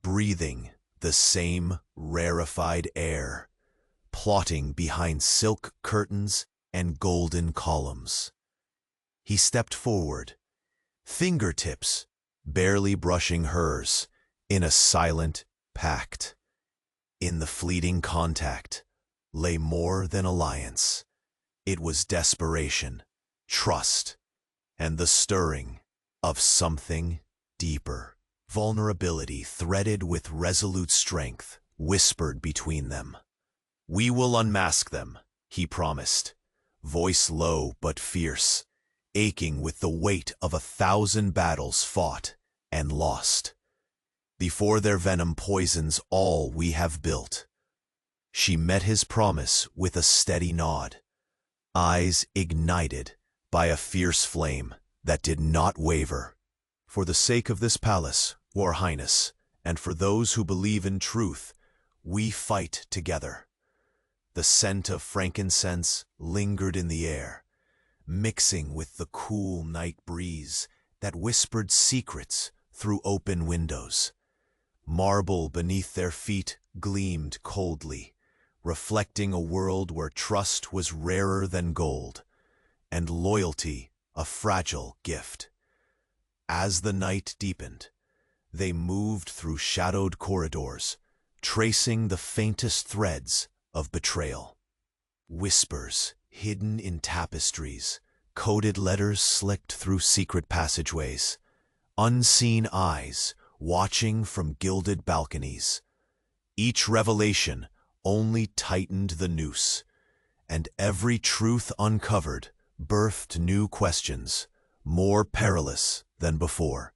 breathing the same rarefied air, plotting behind silk curtains and golden columns. He stepped forward, fingertips barely brushing hers, in a silent pact. In the fleeting contact lay more than alliance. It was desperation, trust, and the stirring of something deeper. Vulnerability threaded with resolute strength whispered between them. "We will unmask them," he promised, voice low but fierce, aching with the weight of 1,000 battles fought and lost. Before their venom poisons all we have built. She met his promise with a steady nod, eyes ignited by a fierce flame that did not waver. For the sake of this palace, Your Highness, and for those who believe in truth, we fight together. The scent of frankincense lingered in the air, mixing with the cool night breeze that whispered secrets through open windows. Marble beneath their feet gleamed coldly, reflecting a world where trust was rarer than gold, and loyalty a fragile gift. As the night deepened, they moved through shadowed corridors, tracing the faintest threads of betrayal. Whispers hidden in tapestries, coded letters slicked through secret passageways, unseen eyes watching from gilded balconies. Each revelation only tightened the noose, and every truth uncovered birthed new questions, more perilous than before.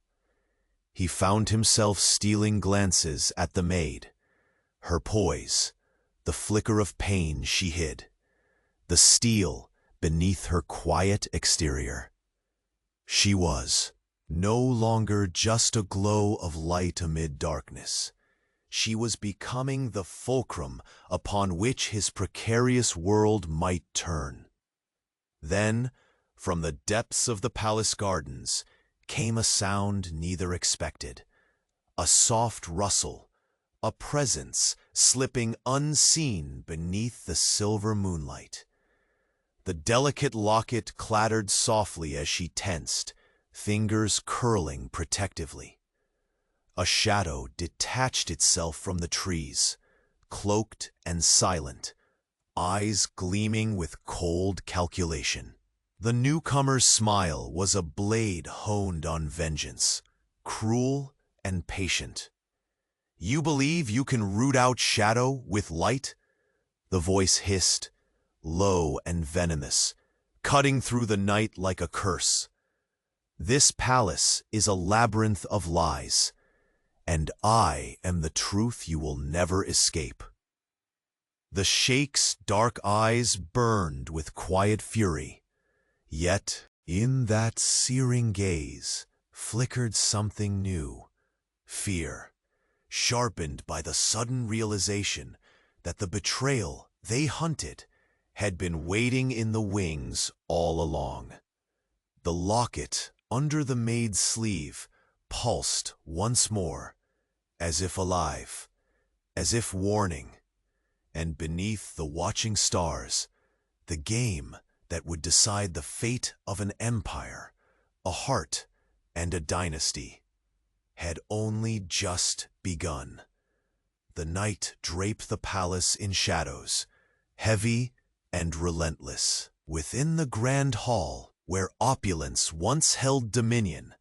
He found himself stealing glances at the maid, her poise, the flicker of pain she hid, the steel beneath her quiet exterior. She was no longer just a glow of light amid darkness. She was becoming the fulcrum upon which his precarious world might turn. Then, from the depths of the palace gardens, came a sound neither expected, a soft rustle, a presence slipping unseen beneath the silver moonlight. The delicate locket clattered softly as she tensed, fingers curling protectively. A shadow detached itself from the trees, cloaked and silent, eyes gleaming with cold calculation. The newcomer's smile was a blade honed on vengeance, cruel and patient. "You believe you can root out shadow with light?" The voice hissed, low and venomous, cutting through the night like a curse. "This palace is a labyrinth of lies, and I am the truth you will never escape." The Sheikh's dark eyes burned with quiet fury, yet in that searing gaze flickered something new, fear, sharpened by the sudden realization that the betrayal they hunted had been waiting in the wings all along. The locket under the maid's sleeve pulsed once more, as if alive, as if warning, and beneath the watching stars, the game that would decide the fate of an empire, a heart, and a dynasty had only just begun. The night draped the palace in shadows, heavy and relentless. Within the grand hall, where opulence once held dominion,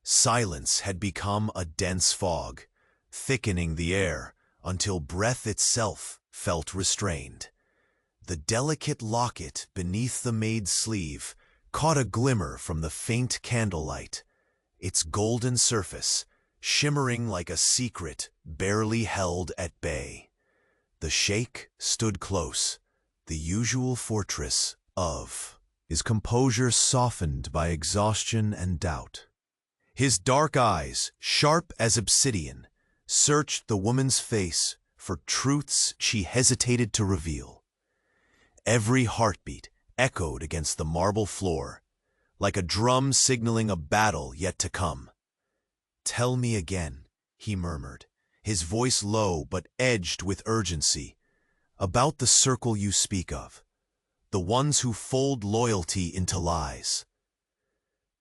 silence had become a dense fog, thickening the air until breath itself felt restrained. The delicate locket beneath the maid's sleeve caught a glimmer from the faint candlelight, its golden surface shimmering like a secret barely held at bay. The sheikh stood close, the usual fortress of his composure softened by exhaustion and doubt. His dark eyes, sharp as obsidian, searched the woman's face for truths she hesitated to reveal. Every heartbeat echoed against the marble floor, like a drum signaling a battle yet to come. "Tell me again," he murmured, his voice low but edged with urgency, "about the circle you speak of, the ones who fold loyalty into lies."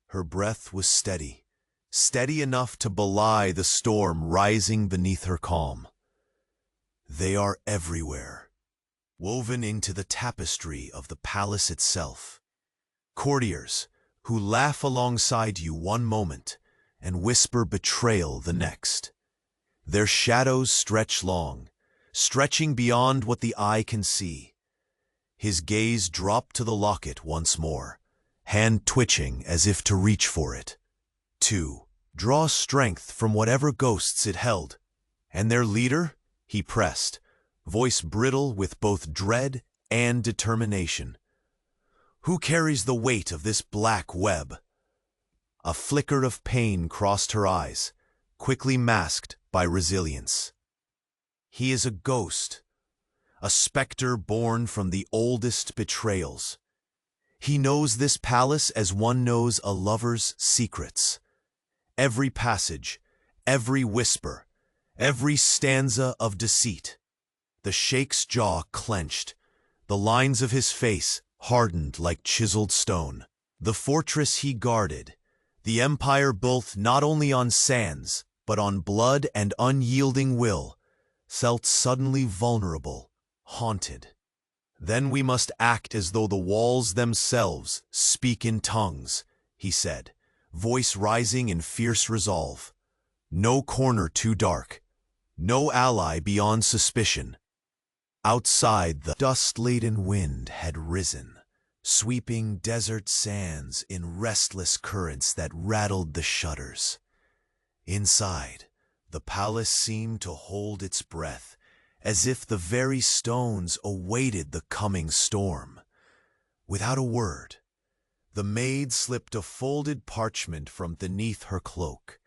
Her breath was steady, steady enough to belie the storm rising beneath her calm. "They are everywhere, woven into the tapestry of the palace itself. Courtiers who laugh alongside you one moment and whisper betrayal the next. Their shadows stretch long, stretching beyond what the eye can see. His gaze dropped to the locket once more, hand twitching as if to reach for it. To draw strength from whatever ghosts it held. And their leader? He pressed, voice brittle with both dread and determination. Who carries the weight of this black web? A flicker of pain crossed her eyes, quickly masked by resilience. He is a ghost, a specter born from the oldest betrayals. He knows this palace as one knows a lover's secrets. Every passage, every whisper, every stanza of deceit. The Sheikh's jaw clenched, the lines of his face hardened like chiseled stone. The fortress he guarded, the empire built not only on sands, but on blood and unyielding will, felt suddenly vulnerable, haunted. Then we must act as though the walls themselves speak in tongues, he said, voice rising in fierce resolve. No corner too dark, no ally beyond suspicion. Outside, the dust-laden wind had risen, sweeping desert sands in restless currents that rattled the shutters. Inside, the palace seemed to hold its breath, as if the very stones awaited the coming storm. Without a word, the maid slipped a folded parchment from beneath her cloak,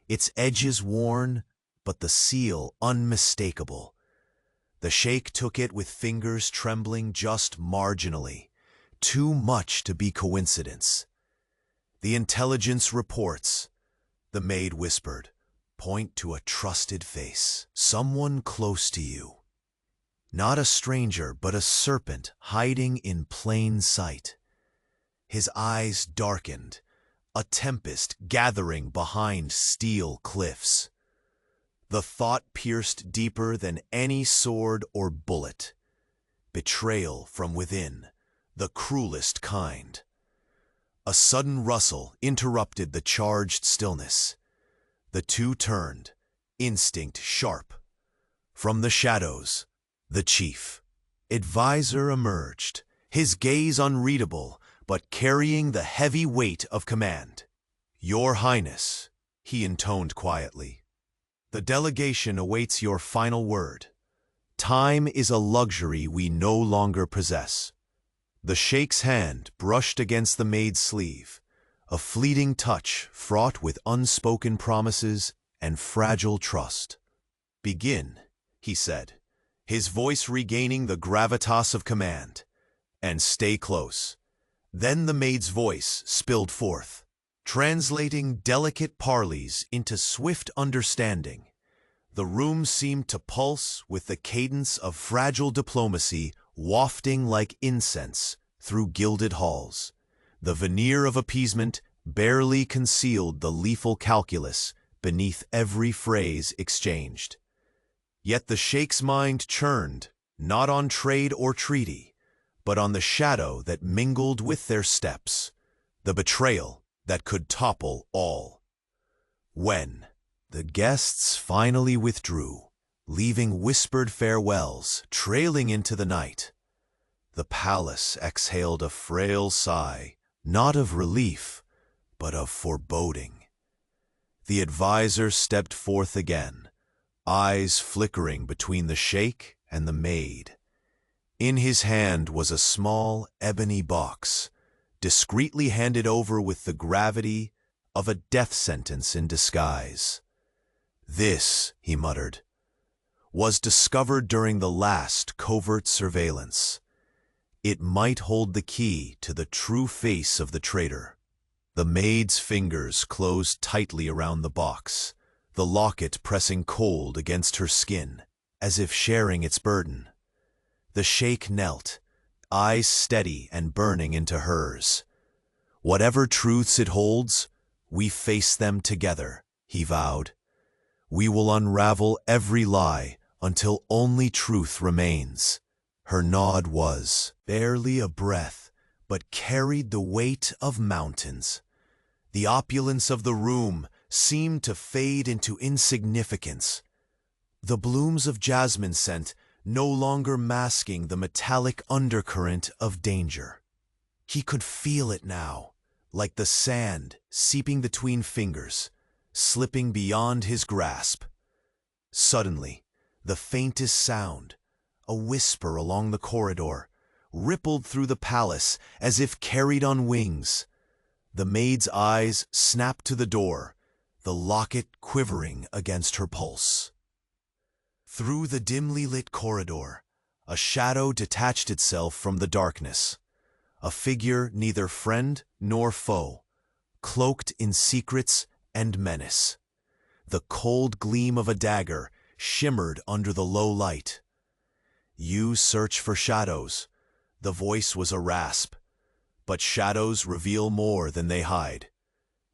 its edges worn, but the seal unmistakable. The Sheikh took it with fingers trembling just marginally, too much to be coincidence. The intelligence reports, the maid whispered, point to a trusted face, someone close to you. Not a stranger, but a serpent hiding in plain sight. His eyes darkened, a tempest gathering behind steel cliffs. The thought pierced deeper than any sword or bullet. Betrayal from within, the cruelest kind. A sudden rustle interrupted the charged stillness. The two turned, instinct sharp. From the shadows, the chief advisor emerged, his gaze unreadable, but carrying the heavy weight of command. Your Highness, he intoned quietly. The delegation awaits your final word. Time is a luxury we no longer possess. The Sheikh's hand brushed against the maid's sleeve, a fleeting touch fraught with unspoken promises and fragile trust. Begin, he said, his voice regaining the gravitas of command. And stay close. Then the maid's voice spilled forth, translating delicate parleys into swift understanding. The room seemed to pulse with the cadence of fragile diplomacy wafting like incense through gilded halls. The veneer of appeasement barely concealed the lethal calculus beneath every phrase exchanged. Yet the Sheikh's mind churned, not on trade or treaty, but on the shadow that mingled with their steps, the betrayal that could topple all. When the guests finally withdrew, leaving whispered farewells trailing into the night, the palace exhaled a frail sigh, not of relief, but of foreboding. The advisor stepped forth again, eyes flickering between the Sheikh and the maid. In his hand was a small ebony box, discreetly handed over with the gravity of a death sentence in disguise. This, he muttered, was discovered during the last covert surveillance. It might hold the key to the true face of the traitor. The maid's fingers closed tightly around the box, the locket pressing cold against her skin, as if sharing its burden. The Sheikh knelt, eyes steady and burning into hers. Whatever truths it holds, we face them together, he vowed. We will unravel every lie until only truth remains. Her nod was barely a breath, but carried the weight of mountains. The opulence of the room seemed to fade into insignificance. The blooms of jasmine scent no longer masking the metallic undercurrent of danger. He could feel it now, like the sand seeping between fingers, slipping beyond his grasp. Suddenly, the faintest sound, a whisper along the corridor, rippled through the palace as if carried on wings. The maid's eyes snapped to the door, the locket quivering against her pulse. Through the dimly lit corridor, a shadow detached itself from the darkness, a figure neither friend nor foe, cloaked in secrets and menace. The cold gleam of a dagger shimmered under the low light. "You search for shadows." The voice was a rasp. "But shadows reveal more than they hide.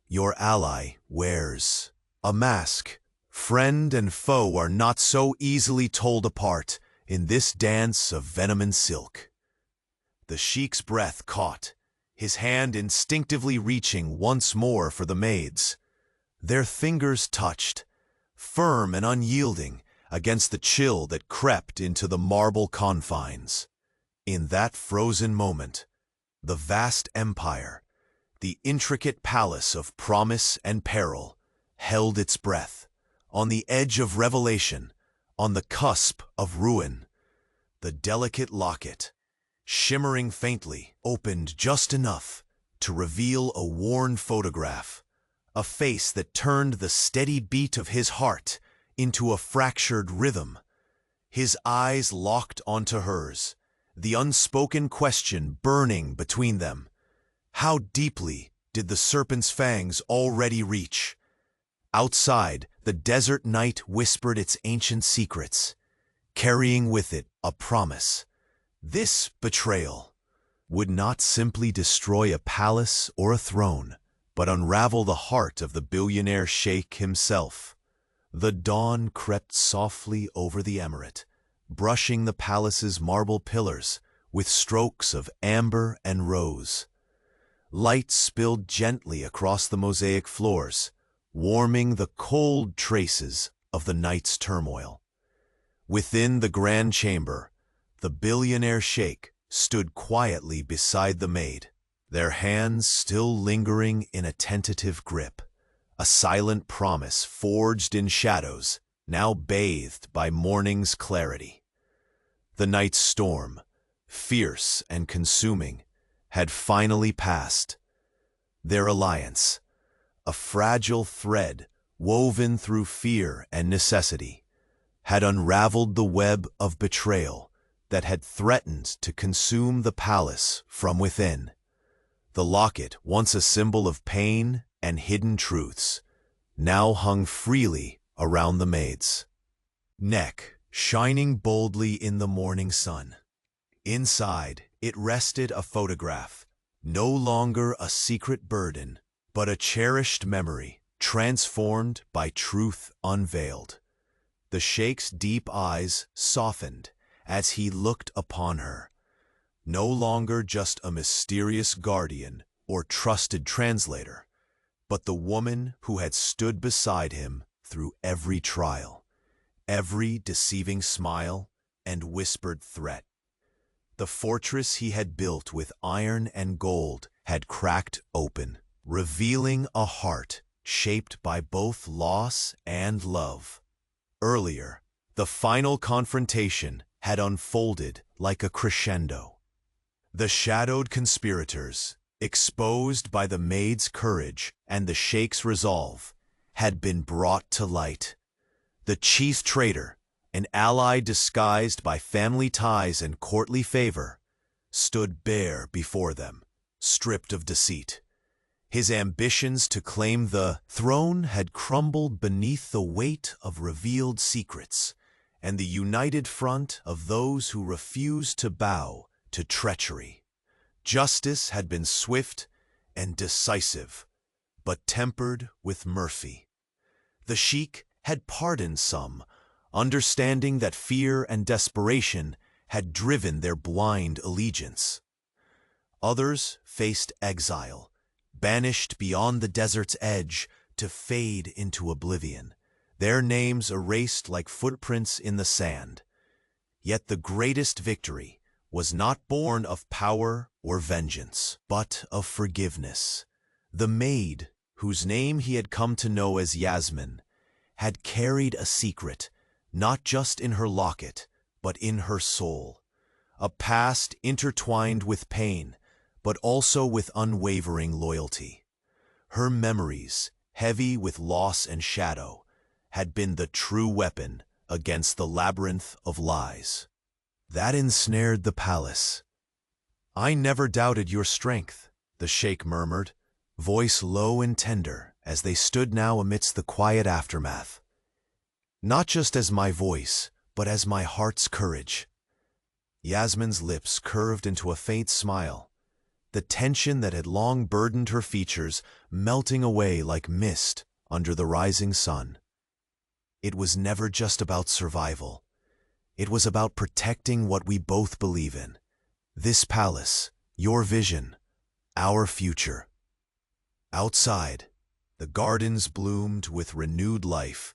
Your ally wears a mask. Friend and foe are not so easily told apart in this dance of venom and silk." The Sheikh's breath caught, his hand instinctively reaching once more for the maid's. Their fingers touched, firm and unyielding, against the chill that crept into the marble confines. In that frozen moment, the vast empire, the intricate palace of promise and peril, held its breath, on the edge of revelation, on the cusp of ruin. The delicate locket, shimmering faintly, opened just enough to reveal a worn photograph, a face that turned the steady beat of his heart into a fractured rhythm. His eyes locked onto hers, the unspoken question burning between them. How deeply did the serpent's fangs already reach? Outside, the desert night whispered its ancient secrets, carrying with it a promise. This betrayal would not simply destroy a palace or a throne, but unravel the heart of the billionaire sheikh himself. The dawn crept softly over the emirate, brushing the palace's marble pillars with strokes of amber and rose. Light spilled gently across the mosaic floors, warming the cold traces of the night's turmoil. Within the grand chamber, the billionaire sheikh stood quietly beside the maid, their hands still lingering in a tentative grip, a silent promise forged in shadows, now bathed by morning's clarity. The night's storm, fierce and consuming, had finally passed. Their alliance, a fragile thread woven through fear and necessity, had unraveled the web of betrayal that had threatened to consume the palace from within. The locket, once a symbol of pain and hidden truths, now hung freely around the maid's neck, shining boldly in the morning sun. Inside, it rested a photograph, no longer a secret burden, but a cherished memory, transformed by truth unveiled. The sheikh's deep eyes softened as he looked upon her, no longer just a mysterious guardian or trusted translator, but the woman who had stood beside him through every trial, every deceiving smile and whispered threat. The fortress he had built with iron and gold had cracked open, revealing a heart shaped by both loss and love. Earlier, the final confrontation had unfolded like a crescendo. The shadowed conspirators, exposed by the maid's courage and the sheikh's resolve, had been brought to light. The chief traitor, an ally disguised by family ties and courtly favor, stood bare before them, stripped of deceit. His ambitions to claim the throne had crumbled beneath the weight of revealed secrets and the united front of those who refused to bow to treachery. Justice had been swift and decisive, but tempered with mercy. The sheikh had pardoned some, understanding that fear and desperation had driven their blind allegiance. Others faced exile, banished beyond the desert's edge to fade into oblivion, their names erased like footprints in the sand. Yet the greatest victory was not born of power or vengeance, but of forgiveness. The maid, whose name he had come to know as Yasmin, had carried a secret, not just in her locket, but in her soul. A past intertwined with pain, but also with unwavering loyalty. Her memories, heavy with loss and shadow, had been the true weapon against the labyrinth of lies that ensnared the palace. "I never doubted your strength," the sheikh murmured, voice low and tender as they stood now amidst the quiet aftermath. "Not just as my voice, but as my heart's courage." Yasmin's lips curved into a faint smile, the tension that had long burdened her features melting away like mist under the rising sun. "It was never just about survival. It was about protecting what we both believe in. This palace, your vision, our future." Outside, the gardens bloomed with renewed life,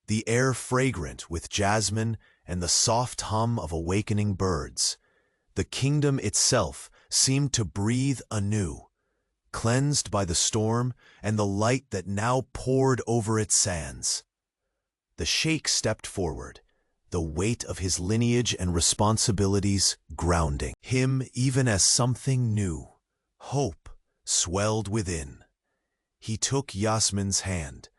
the air fragrant with jasmine and the soft hum of awakening birds. The kingdom itself seemed to breathe anew, cleansed by the storm and the light that now poured over its sands. The sheikh stepped forward, the weight of his lineage and responsibilities grounding him even as something new. Hope swelled within. He took Yasmin's hand,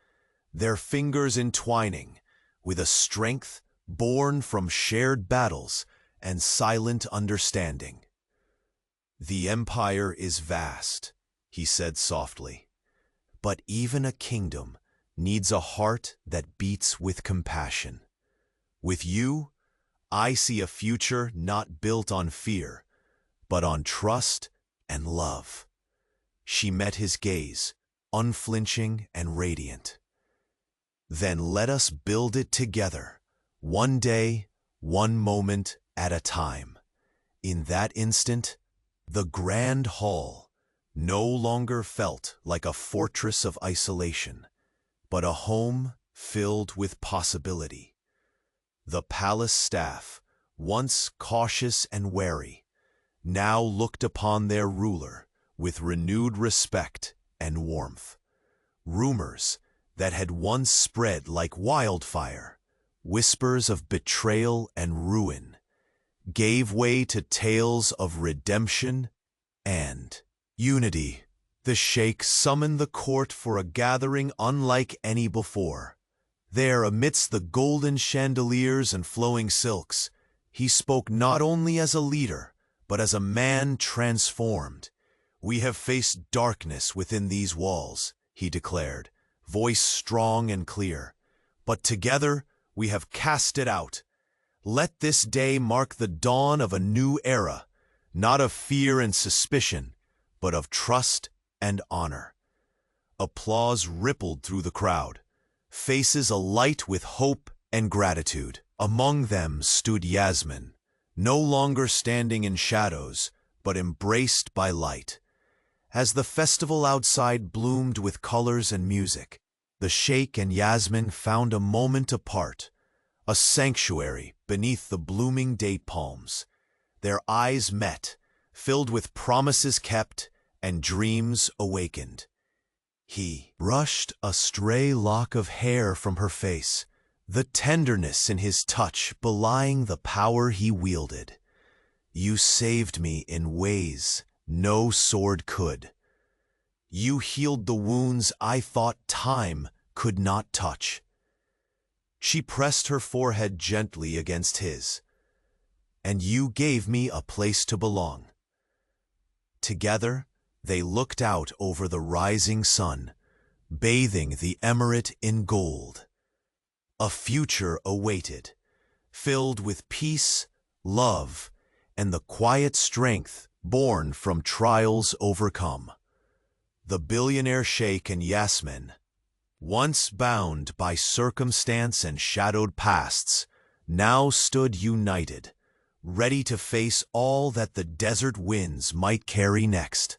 their fingers entwining with a strength born from shared battles and silent understanding. "The empire is vast," he said softly, "but even a kingdom needs a heart that beats with compassion. With you, I see a future not built on fear, but on trust and love." She met his gaze, unflinching and radiant. "Then let us build it together, one day, one moment at a time." In that instant, the grand hall no longer felt like a fortress of isolation, but a home filled with possibility. The palace staff, once cautious and wary, now looked upon their ruler with renewed respect and warmth. Rumors that had once spread like wildfire, whispers of betrayal and ruin, gave way to tales of redemption and unity. The sheikh summoned the court for a gathering unlike any before. There, amidst the golden chandeliers and flowing silks, he spoke not only as a leader, but as a man transformed. "We have faced darkness within these walls," he declared, voice strong and clear, "but together we have cast it out. Let this day mark the dawn of a new era, not of fear and suspicion, but of trust and honor." Applause rippled through the crowd, faces alight with hope and gratitude. Among them stood Yasmin, no longer standing in shadows, but embraced by light. As the festival outside bloomed with colors and music, the sheikh and Yasmin found a moment apart, a sanctuary beneath the blooming date palms. Their eyes met, filled with promises kept and dreams awakened. He brushed a stray lock of hair from her face, the tenderness in his touch belying the power he wielded. "You saved me in ways no sword could. You healed the wounds I thought time could not touch." She pressed her forehead gently against his. "And you gave me a place to belong." Together, they looked out over the rising sun, bathing the emirate in gold. A future awaited, filled with peace, love, and the quiet strength born from trials overcome. The billionaire sheikh and Yasmin, once bound by circumstance and shadowed pasts, now stood united, ready to face all that the desert winds might carry next.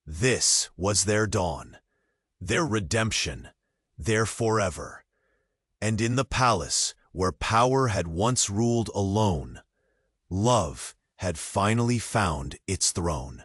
This was their dawn, their redemption, their forever. And in the palace, where power had once ruled alone, Love had finally found its throne.